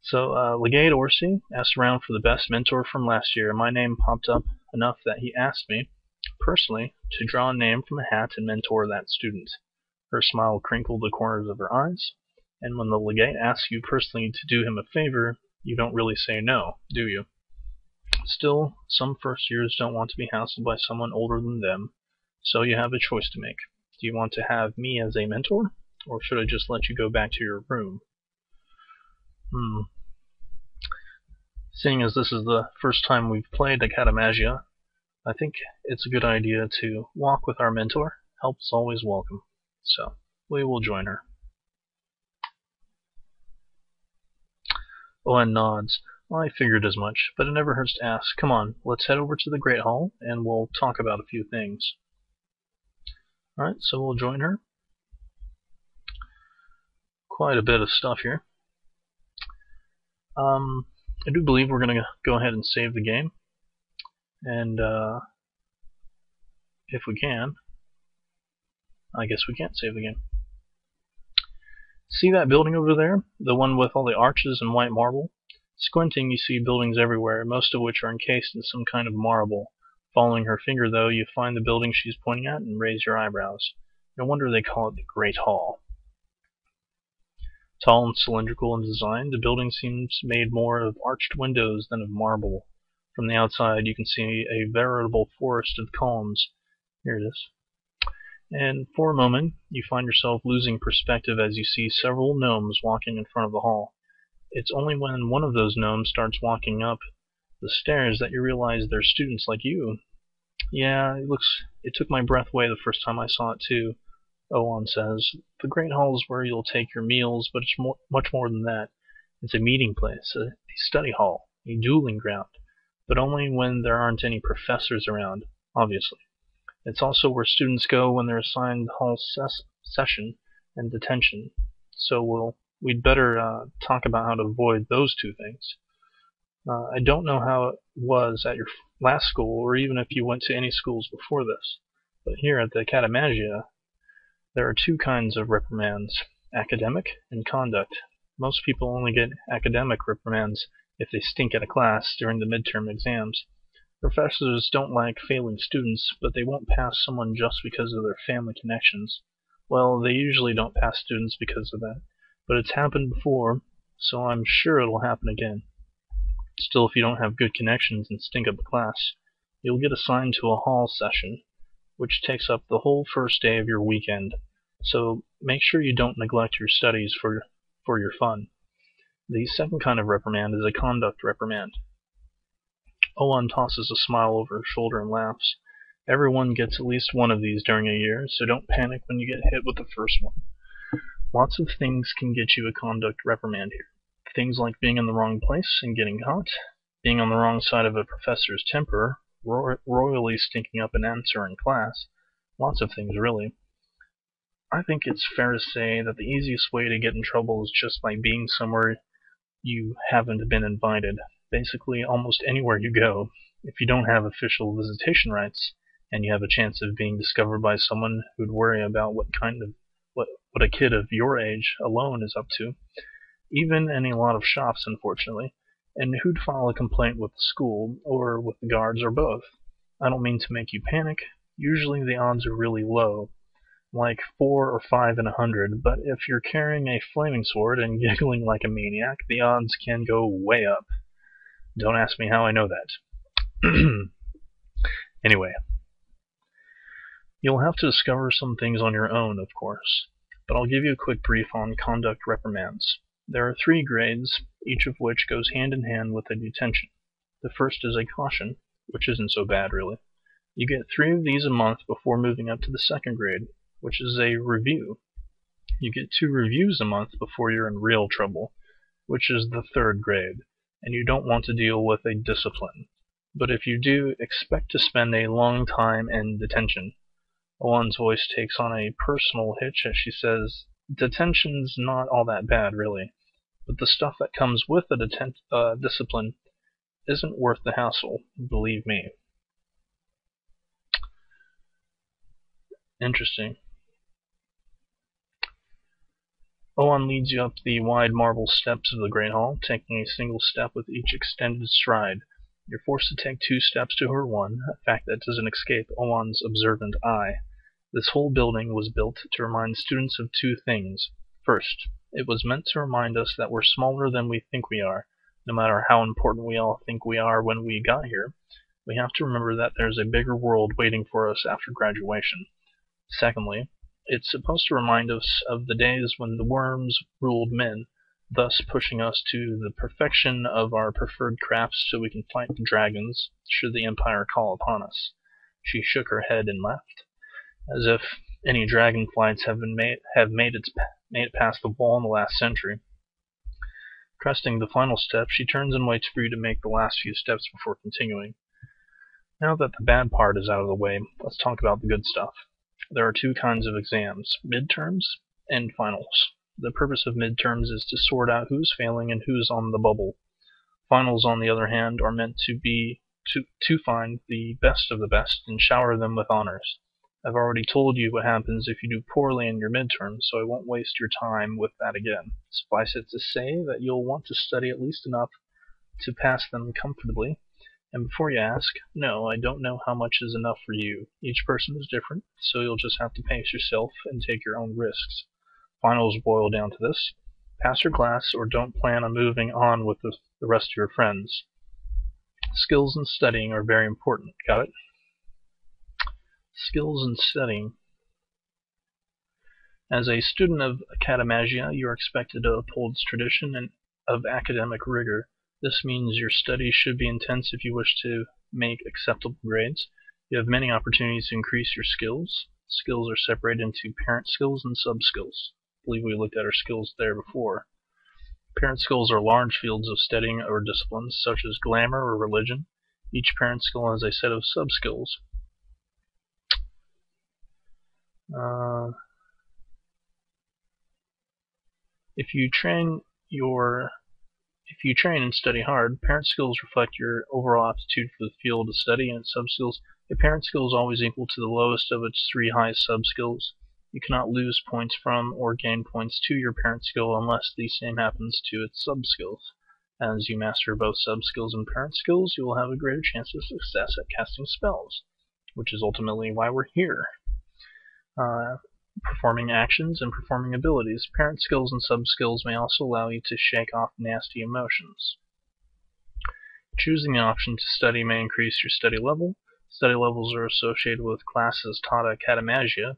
So Legate Orsi asked around for the best mentor from last year. My name popped up enough that he asked me, personally, to draw a name from a hat and mentor that student. Her smile crinkled the corners of her eyes, and when the Legate asks you personally to do him a favor, you don't really say no, do you? Still, some first years don't want to be hassled by someone older than them, so you have a choice to make. Do you want to have me as a mentor, or should I just let you go back to your room? Seeing as this is the first time we've played Academagia, I think it's a good idea to walk with our mentor. Help is always welcome. So, we will join her. Owen nods. I figured as much, but it never hurts to ask. Come on, let's head over to the Great Hall, and we'll talk about a few things. Alright, so we'll join her. Quite a bit of stuff here. I do believe we're going to go ahead and save the game. And if we can, I guess we can't save the game. See that building over there? The one with all the arches and white marble? Squinting, you see buildings everywhere, most of which are encased in some kind of marble. Following her finger, though, you find the building she's pointing at and raise your eyebrows. No wonder they call it the Great Hall. Tall and cylindrical in design, the building seems made more of arched windows than of marble. From the outside, you can see a veritable forest of columns. Here it is. And for a moment, you find yourself losing perspective as you see several gnomes walking in front of the hall. It's only when one of those gnomes starts walking up the stairs that you realize they're students like you. Yeah, it took my breath away the first time I saw it too. Owen says, the Great Hall is where you'll take your meals, but it's much more than that. It's a meeting place, a study hall, a dueling ground, but only when there aren't any professors around, obviously. It's also where students go when they're assigned hall session and detention, so we'd better talk about how to avoid those two things. I don't know how it was at your last school, or even if you went to any schools before this, but here at the Academagia, there are two kinds of reprimands, academic and conduct. Most people only get academic reprimands if they stink at a class during the midterm exams. Professors don't like failing students, but they won't pass someone just because of their family connections. Well, they usually don't pass students because of that, but it's happened before, so I'm sure it'll happen again. Still, if you don't have good connections and stink up a class, you'll get assigned to a hall session, which takes up the whole first day of your weekend. So make sure you don't neglect your studies for your fun. The second kind of reprimand is a conduct reprimand. Owen tosses a smile over her shoulder and laughs. Everyone gets at least one of these during a year, so don't panic when you get hit with the first one. Lots of things can get you a conduct reprimand here. Things like being in the wrong place and getting caught, being on the wrong side of a professor's temper, royally stinking up an answer in class. Lots of things, really. I think it's fair to say that the easiest way to get in trouble is just by being somewhere you haven't been invited. Basically, almost anywhere you go. If you don't have official visitation rights, and you have a chance of being discovered by someone who'd worry about what a kid of your age alone is up to, even in a lot of shops, unfortunately, and who'd file a complaint with the school, or with the guards, or both. I don't mean to make you panic. Usually the odds are really low, like 4 or 5 in 100, but if you're carrying a flaming sword and giggling like a maniac, the odds can go way up. Don't ask me how I know that. Anyway, you'll have to discover some things on your own, of course, but I'll give you a quick brief on conduct reprimands. There are 3 grades, each of which goes hand in hand with a detention. The first is a caution, which isn't so bad, really. You get 3 of these a month before moving up to the second grade, which is a review. You get 2 reviews a month before you're in real trouble, which is the third grade, and you don't want to deal with a discipline. But if you do, expect to spend a long time in detention. Owen's voice takes on a personal hitch as she says, detention's not all that bad, really, but the stuff that comes with a discipline isn't worth the hassle, believe me. Interesting. Owen leads you up the wide marble steps of the Great Hall, taking a single step with each extended stride. You're forced to take 2 steps to her 1, a fact that doesn't escape Owen's observant eye. This whole building was built to remind students of 2 things. First, it was meant to remind us that we're smaller than we think we are. No matter how important we all think we are when we got here, we have to remember that there's a bigger world waiting for us after graduation. Secondly, it's supposed to remind us of the days when the worms ruled men, thus pushing us to the perfection of our preferred crafts so we can fight the dragons should the Empire call upon us. She shook her head and laughed, as if any dragon flights have made it past the wall in the last century. Trusting the final step, she turns and waits for you to make the last few steps before continuing. Now that the bad part is out of the way, let's talk about the good stuff. There are two kinds of exams, midterms and finals. The purpose of midterms is to sort out who's failing and who's on the bubble. Finals, on the other hand, are meant to find the best of the best and shower them with honors. I've already told you what happens if you do poorly in your midterms, so I won't waste your time with that again. Suffice it to say that you'll want to study at least enough to pass them comfortably. And before you ask, no, I don't know how much is enough for you. Each person is different, so you'll just have to pace yourself and take your own risks. Finals boil down to this: pass your class or don't plan on moving on with the rest of your friends. Skills in studying are very important. Got it? Skills in studying. As a student of Academagia, you are expected to uphold its tradition of academic rigor. This means your studies should be intense if you wish to make acceptable grades. You have many opportunities to increase your skills. Skills are separated into parent skills and sub-skills. I believe we looked at our skills there before. Parent skills are large fields of studying or disciplines, such as glamour or religion. Each parent skill has a set of sub-skills. If you train and study hard, parent skills reflect your overall aptitude for the field of study, and sub-skills. A parent skill is always equal to the lowest of its three highest sub-skills. You cannot lose points from or gain points to your parent skill unless the same happens to its sub-skills. As you master both sub-skills and parent skills, you will have a greater chance of success at casting spells, which is ultimately why we're here. Performing actions and performing abilities. Parent skills and sub-skills may also allow you to shake off nasty emotions. Choosing the option to study may increase your study level. Study levels are associated with classes taught at Academagia.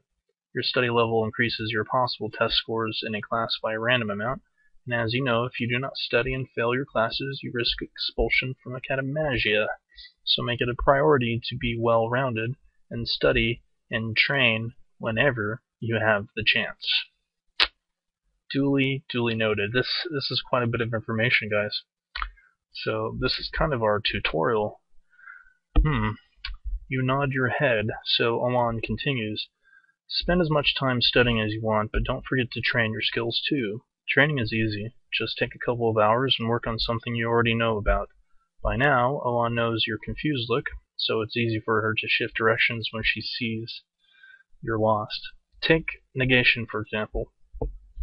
Your study level increases your possible test scores in a class by a random amount, and as you know, if you do not study and fail your classes, you risk expulsion from Academagia. So make it a priority to be well-rounded and study and train whenever you have the chance. Duly noted. This is quite a bit of information, guys. So this is kind of our tutorial. You nod your head, so Oman continues. Spend as much time studying as you want, but don't forget to train your skills too. Training is easy. Just take a couple of hours and work on something you already know about. By now, Oman knows your confused look, so it's easy for her to shift directions when she sees you're lost. Take negation, for example.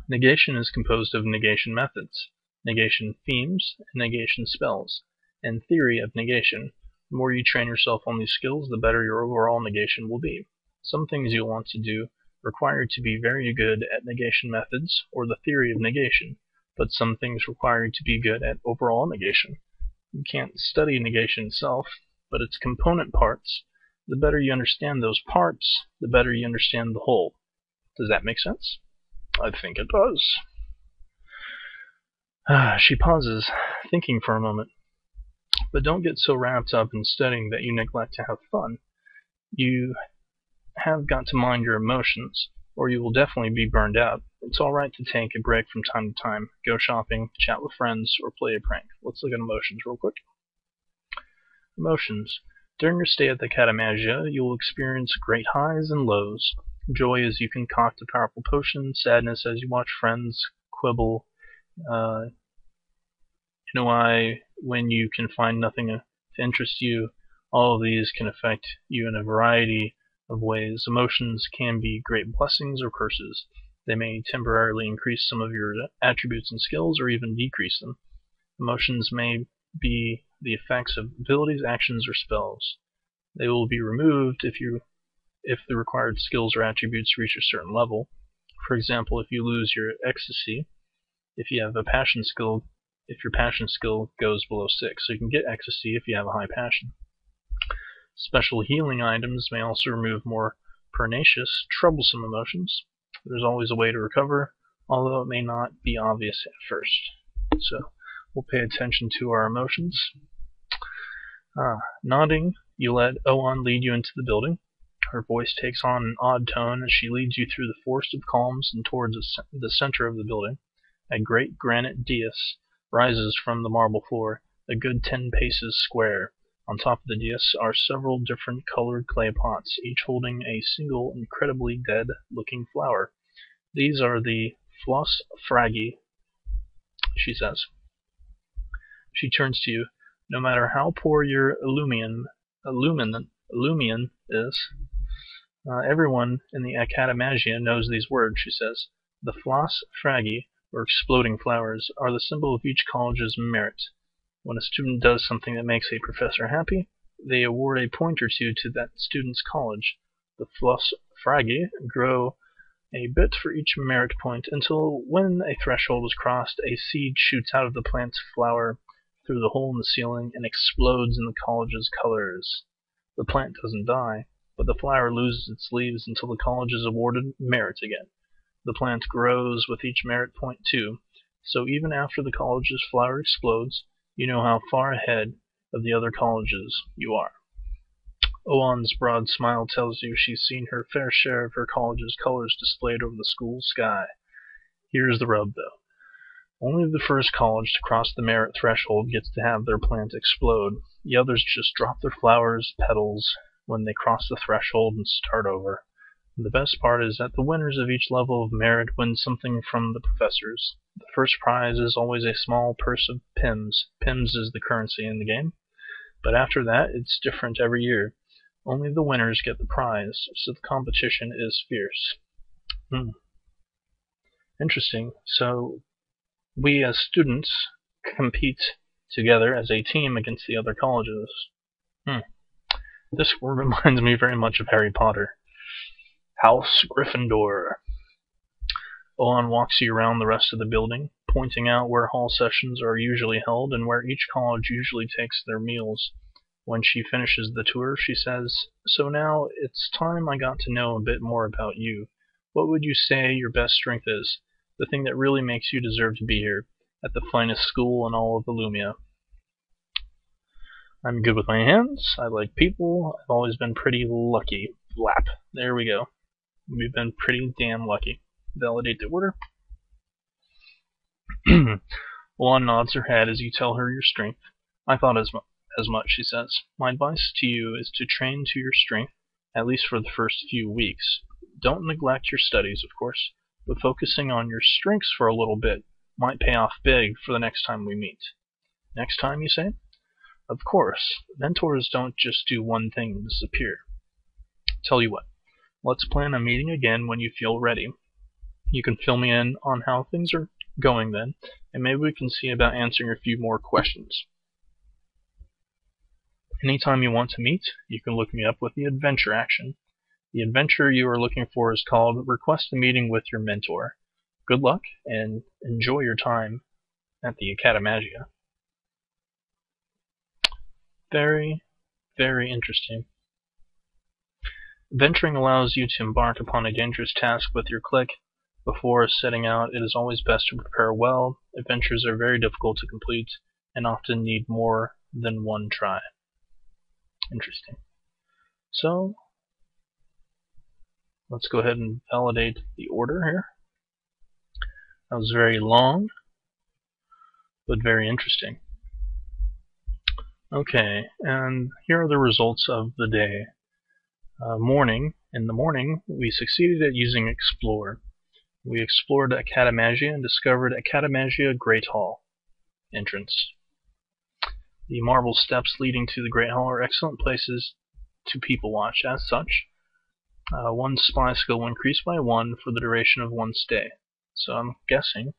Negation is composed of negation methods, negation themes, and negation spells, and theory of negation. The more you train yourself on these skills, the better your overall negation will be. Some things you'll want to do require you to be very good at negation methods or the theory of negation, but some things require you to be good at overall negation. You can't study negation itself, but its component parts. The better you understand those parts, the better you understand the whole. Does that make sense? I think it does. She pauses, thinking for a moment. But don't get so wrapped up in studying that you neglect to have fun. You have got to mind your emotions, or you will definitely be burned out. It's alright to take a break from time to time, go shopping, chat with friends, or play a prank. Let's look at emotions real quick. Emotions. During your stay at the Academagia, you will experience great highs and lows. Joy as you concoct a powerful potion, sadness as you watch friends quibble, when you can find nothing to interest you. All of these can affect you in a variety of ways. Emotions can be great blessings or curses. They may temporarily increase some of your attributes and skills, or even decrease them. Emotions may be the effects of abilities, actions, or spells. They will be removed if the required skills or attributes reach a certain level. For example, if you lose your ecstasy, if you have a passion skill, if your passion skill goes below 6, so you can get ecstasy if you have a high passion. Special healing items may also remove more pernicious, troublesome emotions. There's always a way to recover. although it may not be obvious at first. So we'll pay attention to our emotions. Nodding, you let Oan lead you into the building. Her voice takes on an odd tone as she leads you through the forest of columns and towards the center of the building. A great granite dais rises from the marble floor, a good 10 paces square. On top of the dais are several different colored clay pots, each holding a single incredibly dead-looking flower. These are the floss fragi, she says. She turns to you. No matter how poor your illumian is, everyone in the Academagia knows these words, she says. The floss fragi, or exploding flowers, are the symbol of each college's merit. When a student does something that makes a professor happy, they award a point or two to that student's college. The floss fragi grow a bit for each merit point until when a threshold is crossed, a seed shoots out of the plant's flower through the hole in the ceiling and explodes in the college's colors. The plant doesn't die, but the flower loses its leaves until the college is awarded merit again. The plant grows with each merit point too, so even after the college's flower explodes, you know how far ahead of the other colleges you are. Oan's broad smile tells you she's seen her fair share of her college's colors displayed over the school sky. Here's the rub, though. Only the first college to cross the merit threshold gets to have their plant explode. The others just drop their flowers, petals, when they cross the threshold and start over. And the best part is that the winners of each level of merit win something from the professors. The first prize is always a small purse of pims. Pims is the currency in the game. But after that, it's different every year. Only the winners get the prize, so the competition is fierce. Interesting. So we as students compete together as a team against the other colleges. This reminds me very much of Harry Potter. House Gryffindor. Oan walks you around the rest of the building, pointing out where hall sessions are usually held and where each college usually takes their meals. When she finishes the tour, she says, "So now it's time I got to know a bit more about you. What would you say your best strength is? The thing that really makes you deserve to be here, at the finest school in all of Illumia?" I'm good with my hands. I like people. I've always been pretty lucky. Flap. There we go. We've been pretty damn lucky. Validate the order. Juan nods her head as you tell her your strength. I thought as much, she says. My advice to you is to train to your strength, at least for the first few weeks. Don't neglect your studies, of course, but focusing on your strengths for a little bit might pay off big for the next time we meet. Next time, you say? Of course. Mentors don't just do one thing and disappear. Tell you what. Let's plan a meeting again when you feel ready. You can fill me in on how things are going then, and maybe we can see about answering a few more questions. Anytime you want to meet, you can look me up with the adventure action. The adventure you are looking for is called Request a Meeting with Your Mentor. Good luck, and enjoy your time at the Academagia. Very, very interesting. Venturing allows you to embark upon a dangerous task with your clique. Before setting out, it is always best to prepare well. Adventures are very difficult to complete and often need more than one try. Interesting. So, let's go ahead and validate the order here. That was very long, but very interesting. Okay, and here are the results of the day. In the morning, we succeeded at using Explore. We explored Academagia and discovered Academagia Great Hall. Entrance. The marble steps leading to the Great Hall are excellent places to people watch. As such, one spy skill will increase by 1 for the duration of one stay. So I'm guessing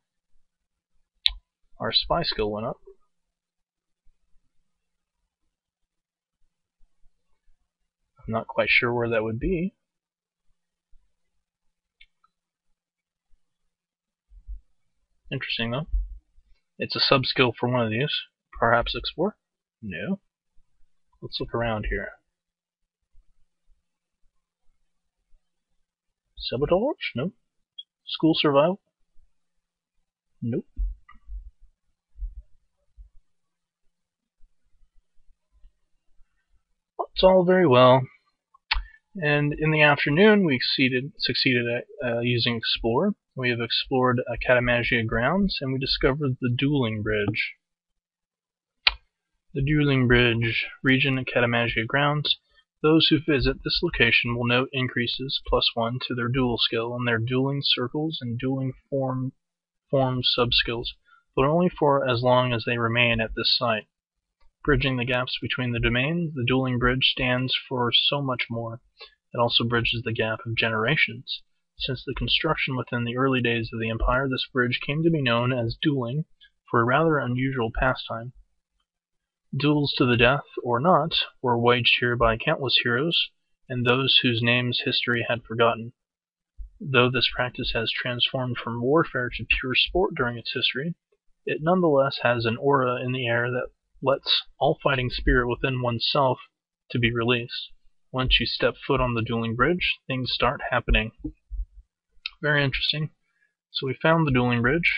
our spy skill went up. I'm not quite sure where that would be. Interesting though. It's a sub-skill for one of these. Perhaps Explore? No. Let's look around here. Sabotage? No. School Survival? Nope. It's all very well. And in the afternoon, we succeeded at using Explore. We have explored Academagia grounds, and we discovered the Dueling Bridge. The Dueling Bridge region Academagia grounds. Those who visit this location will note increases +1 to their duel skill and their dueling circles and dueling form sub-skills, but only for as long as they remain at this site. Bridging the gaps between the domains, the Dueling Bridge stands for so much more. It also bridges the gap of generations. Since the construction within the early days of the Empire, this bridge came to be known as dueling for a rather unusual pastime. Duels to the death, or not, were waged here by countless heroes and those whose names history had forgotten. Though this practice has transformed from warfare to pure sport during its history, it nonetheless has an aura in the air that lets all fighting spirit within oneself to be released. Once you step foot on the Dueling Bridge, things start happening. Very interesting. So we found the Dueling Bridge.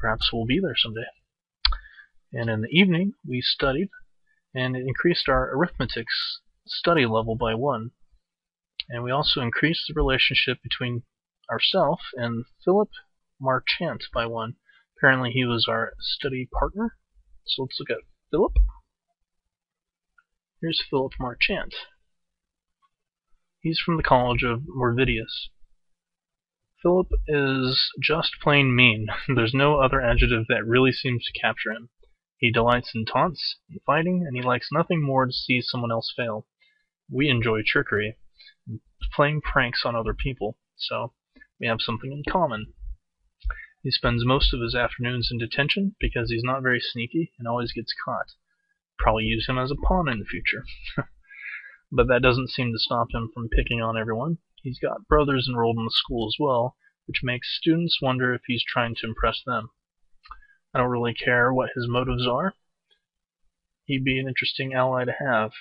Perhaps we'll be there someday. And in the evening, we studied, and it increased our arithmetic study level by 1. And we also increased the relationship between ourselves and Philip Marchant by 1. Apparently he was our study partner. So let's look at Philip. Here's Philip Marchant. He's from the College of Morvidius. Philip is just plain mean. There's no other adjective that really seems to capture him. He delights in taunts and fighting, and he likes nothing more to see someone else fail. We enjoy trickery, playing pranks on other people, so we have something in common. He spends most of his afternoons in detention because he's not very sneaky and always gets caught. Probably use him as a pawn in the future. But that doesn't seem to stop him from picking on everyone. He's got brothers enrolled in the school as well, which makes students wonder if he's trying to impress them. I don't really care what his motives are. He'd be an interesting ally to have.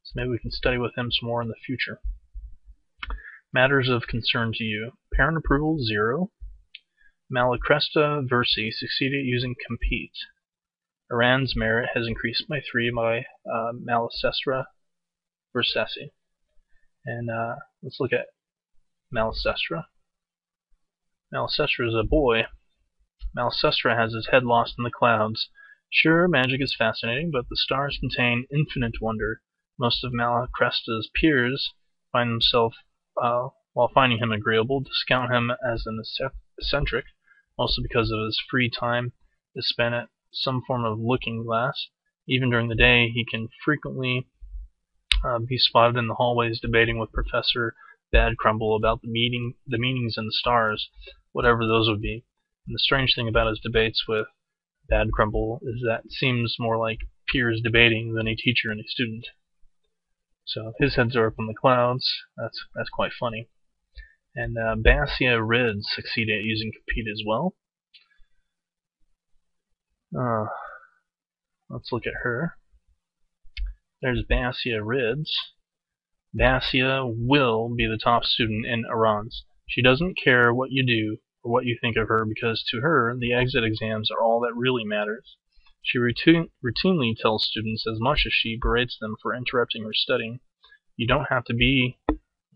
So maybe we can study with him some more in the future. Matters of concern to you. Parent approval, 0. Malacresta Versi succeeded using Compete. Iran's merit has increased by 3 by Malicestra Versesi. And let's look at Malicestra. Malicestra is a boy. Malicestra has his head lost in the clouds. Sure, magic is fascinating, but the stars contain infinite wonder. Most of Malacresta's peers find themselves, while finding him agreeable, discount him as an eccentric, mostly because of his free time is spent at some form of looking glass. Even during the day, he can frequently be spotted in the hallways debating with Professor Badcrumble about the meanings in the stars, whatever those would be. And the strange thing about his debates with Badcrumble is that it seems more like peers debating than a teacher and a student. So his heads are up in the clouds. That's quite funny. And Basia Rids succeeded at using Compete as well. Let's look at her. There's Basia Rids. Basia will be the top student in Iran's. She doesn't care what you do or what you think of her, because to her, the exit exams are all that really matters. She routinely tells students as much as she berates them for interrupting her studying. You don't have to be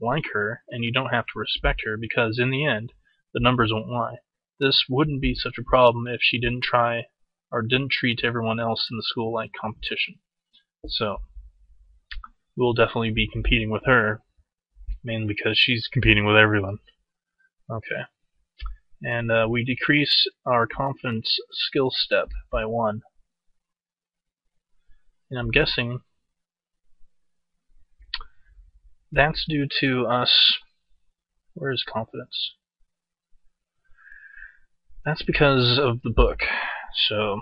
like her, and you don't have to respect her, because in the end, the numbers won't lie. This wouldn't be such a problem if she didn't treat everyone else in the school like competition. So, we'll definitely be competing with her, mainly because she's competing with everyone. Okay. And we decrease our confidence skill step by 1. And I'm guessing that's due to us. Where is confidence? That's because of the book. So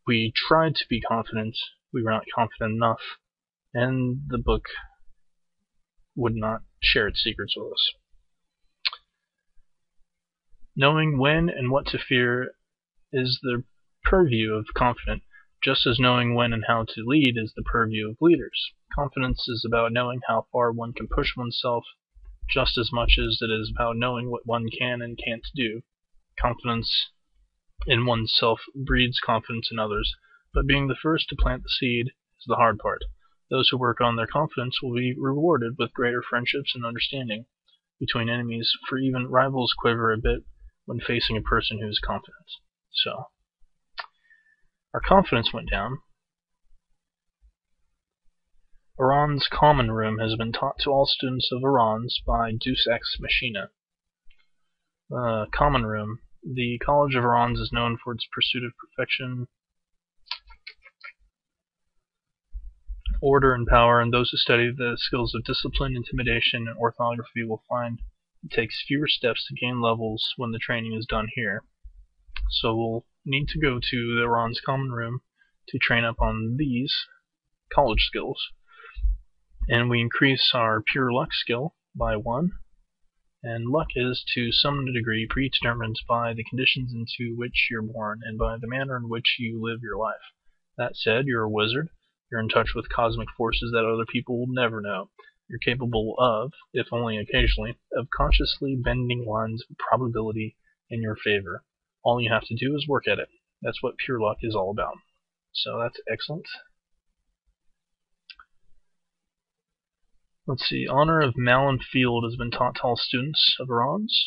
we tried to be confident, we were not confident enough, and the book would not share its secrets with us. Knowing when and what to fear is the purview of confident, just as knowing when and how to lead is the purview of leaders. Confidence is about knowing how far one can push oneself just as much as it is about knowing what one can and can't do. Confidence in oneself breeds confidence in others, but being the first to plant the seed is the hard part. Those who work on their confidence will be rewarded with greater friendships and understanding between enemies, for even rivals quiver a bit when facing a person who is confident. So, our confidence went down. Iran's common room has been taught to all students of Iran's by Deus Ex Machina. Common room. The College of Iran's is known for its pursuit of perfection, order, and power, and those who study the skills of discipline, intimidation, and orthography will find it takes fewer steps to gain levels when the training is done here. So we'll need to go to the Iran's common room to train up on these college skills. And we increase our pure luck skill by 1. And luck is, to some degree, predetermined by the conditions into which you're born and by the manner in which you live your life. That said, you're a wizard. You're in touch with cosmic forces that other people will never know. You're capable of, if only occasionally, of consciously bending lines of probability in your favor. All you have to do is work at it. That's what pure luck is all about. So that's excellent. Let's see. Honor of Malin Field has been taught to all students of Iran's.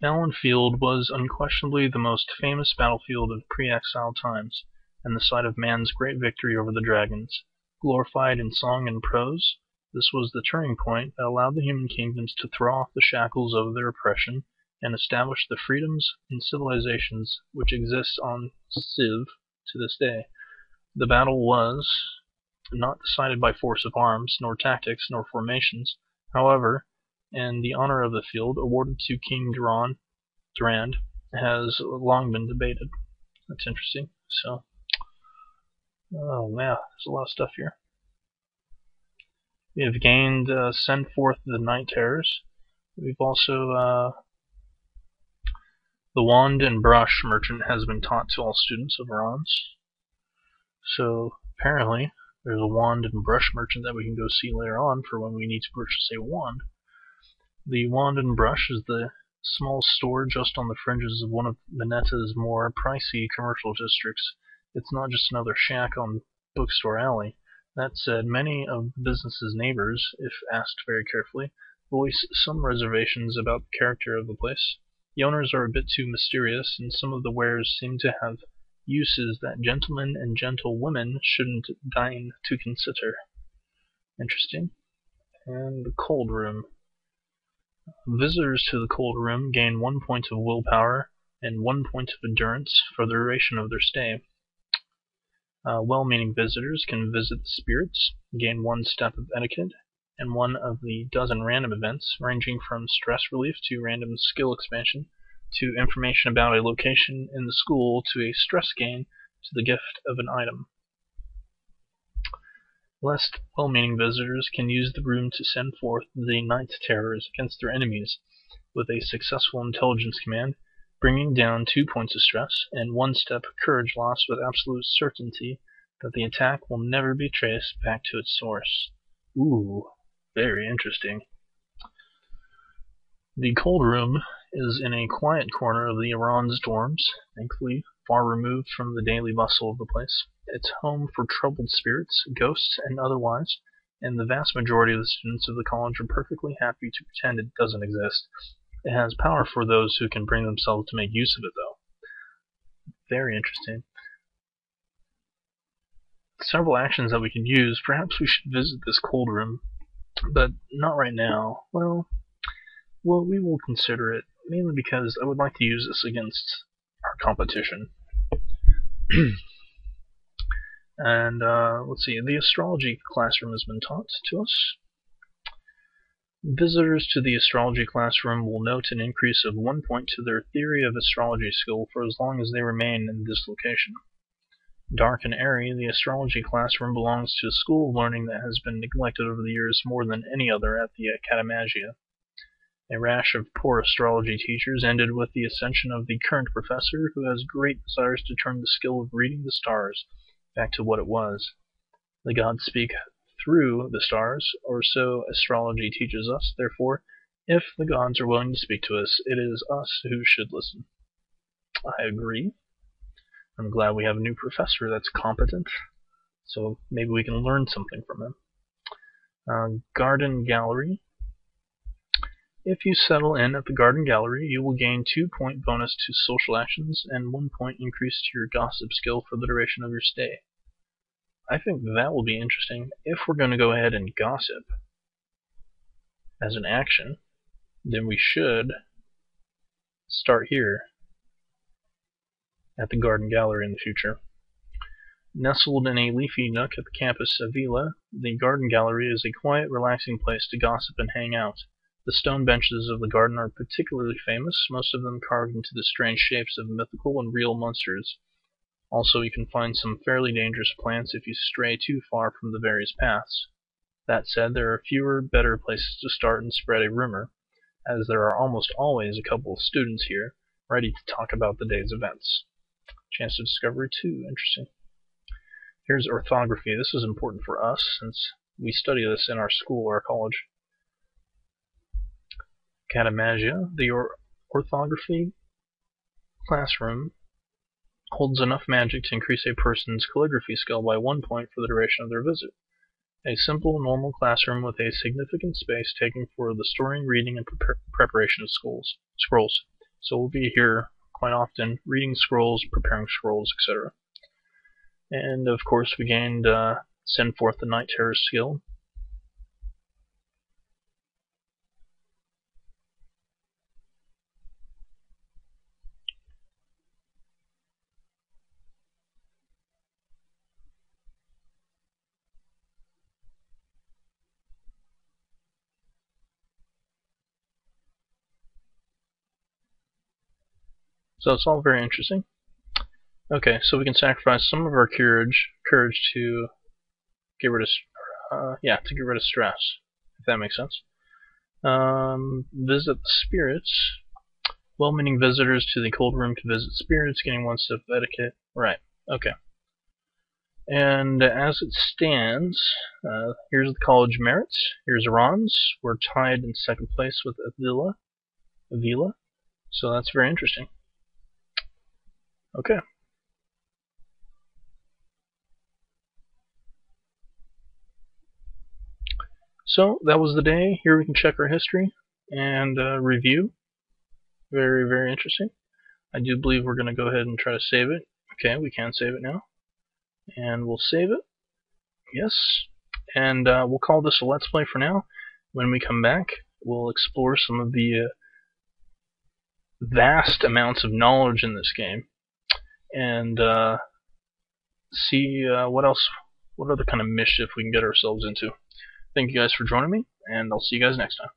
Malin Field was unquestionably the most famous battlefield of pre-exile times, and the site of man's great victory over the dragons. Glorified in song and prose, this was the turning point that allowed the human kingdoms to throw off the shackles of their oppression and establish the freedoms and civilizations which exist on Civ to this day. The battle was not decided by force of arms, nor tactics, nor formations. However, and the honor of the field, awarded to King Durand, has long been debated. That's interesting. So, oh man, there's a lot of stuff here. We have gained Send Forth the Night Terrors. We've also the Wand and Brush Merchant has been taught to all students of Iran's. So apparently there's a Wand and Brush Merchant that we can go see later on for when we need to purchase a wand. The Wand and Brush is the small store just on the fringes of one of Venetta's more pricey commercial districts. It's not just another shack on Bookstore Alley. That said, many of the business's neighbors, if asked very carefully, voice some reservations about the character of the place. The owners are a bit too mysterious, and some of the wares seem to have uses that gentlemen and gentlewomen shouldn't deign to consider. Interesting. And the Cold Room. Visitors to the Cold Room gain 1 point of willpower and 1 point of endurance for the duration of their stay. Well-meaning visitors can visit the spirits, gain 1 step of etiquette, and 1 of the dozen random events, ranging from stress relief to random skill expansion, to information about a location in the school, to a stress gain, to the gift of an item. Less well-meaning visitors can use the room to send forth the night terrors against their enemies, with a successful intelligence command, bringing down 2 points of stress, and 1 step of courage loss with absolute certainty that the attack will never be traced back to its source. Ooh, very interesting. The Cold Room is in a quiet corner of the Iran's dorms, thankfully far removed from the daily bustle of the place. It's home for troubled spirits, ghosts, and otherwise, and the vast majority of the students of the college are perfectly happy to pretend it doesn't exist. It has power for those who can bring themselves to make use of it, though. Very interesting. Several actions that we can use. Perhaps we should visit this Cold Room, but not right now. Well, we will consider it, mainly because I would like to use this against our competition. And let's see, the astrology classroom has been taught to us. Visitors to the astrology classroom will note an increase of 1 point to their theory of astrology skill for as long as they remain in this location. Dark and airy, the astrology classroom belongs to a school of learning that has been neglected over the years more than any other at the Academagia. A rash of poor astrology teachers ended with the ascension of the current professor, who has great desires to turn the skill of reading the stars back to what it was. The gods speak through the stars, or so astrology teaches us. Therefore, if the gods are willing to speak to us, it is us who should listen. I agree. I'm glad we have a new professor that's competent, so maybe we can learn something from him. Garden Gallery. If you settle in at the Garden Gallery, you will gain 2-point bonus to social actions and 1 point increase to your gossip skill for the duration of your stay. I think that will be interesting. If we're going to go ahead and gossip as an action, then we should start here at the Garden Gallery in the future. Nestled in a leafy nook at the campus of Vila, the Garden Gallery is a quiet, relaxing place to gossip and hang out. The stone benches of the garden are particularly famous, most of them carved into the strange shapes of mythical and real monsters. Also, you can find some fairly dangerous plants if you stray too far from the various paths. That said, there are fewer, better places to start and spread a rumor, as there are almost always a couple of students here, ready to talk about the day's events. Chance of discovery 2, interesting. Here's orthography. This is important for us, since we study this in our school or college. Academagia, the orthography classroom, holds enough magic to increase a person's calligraphy skill by 1 point for the duration of their visit. A simple, normal classroom with a significant space taken for the storing, reading, and preparation of scrolls. So we'll be here quite often, reading scrolls, preparing scrolls, etc. And of course we gained Send Forth the Night Terror skill. So it's all very interesting. Okay, so we can sacrifice some of our courage to get rid of stress, if that makes sense. Visit the spirits. Well-meaning visitors to the cold room can visit spirits, getting 1 step of etiquette. Right. Okay. And as it stands, here's the college merits. Here's Iran's. We're tied in 2nd place with Avila. So that's very interesting. Okay. So that was the day. Here we can check our history and review. Very, very interesting. I do believe we're going to go ahead and try to save it. Okay, we can save it now. And we'll save it. Yes. And we'll call this a Let's Play for now. When we come back, we'll explore some of the vast amounts of knowledge in this game. And see what other kind of mischief we can get ourselves into. Thank you guys for joining me, and I'll see you guys next time.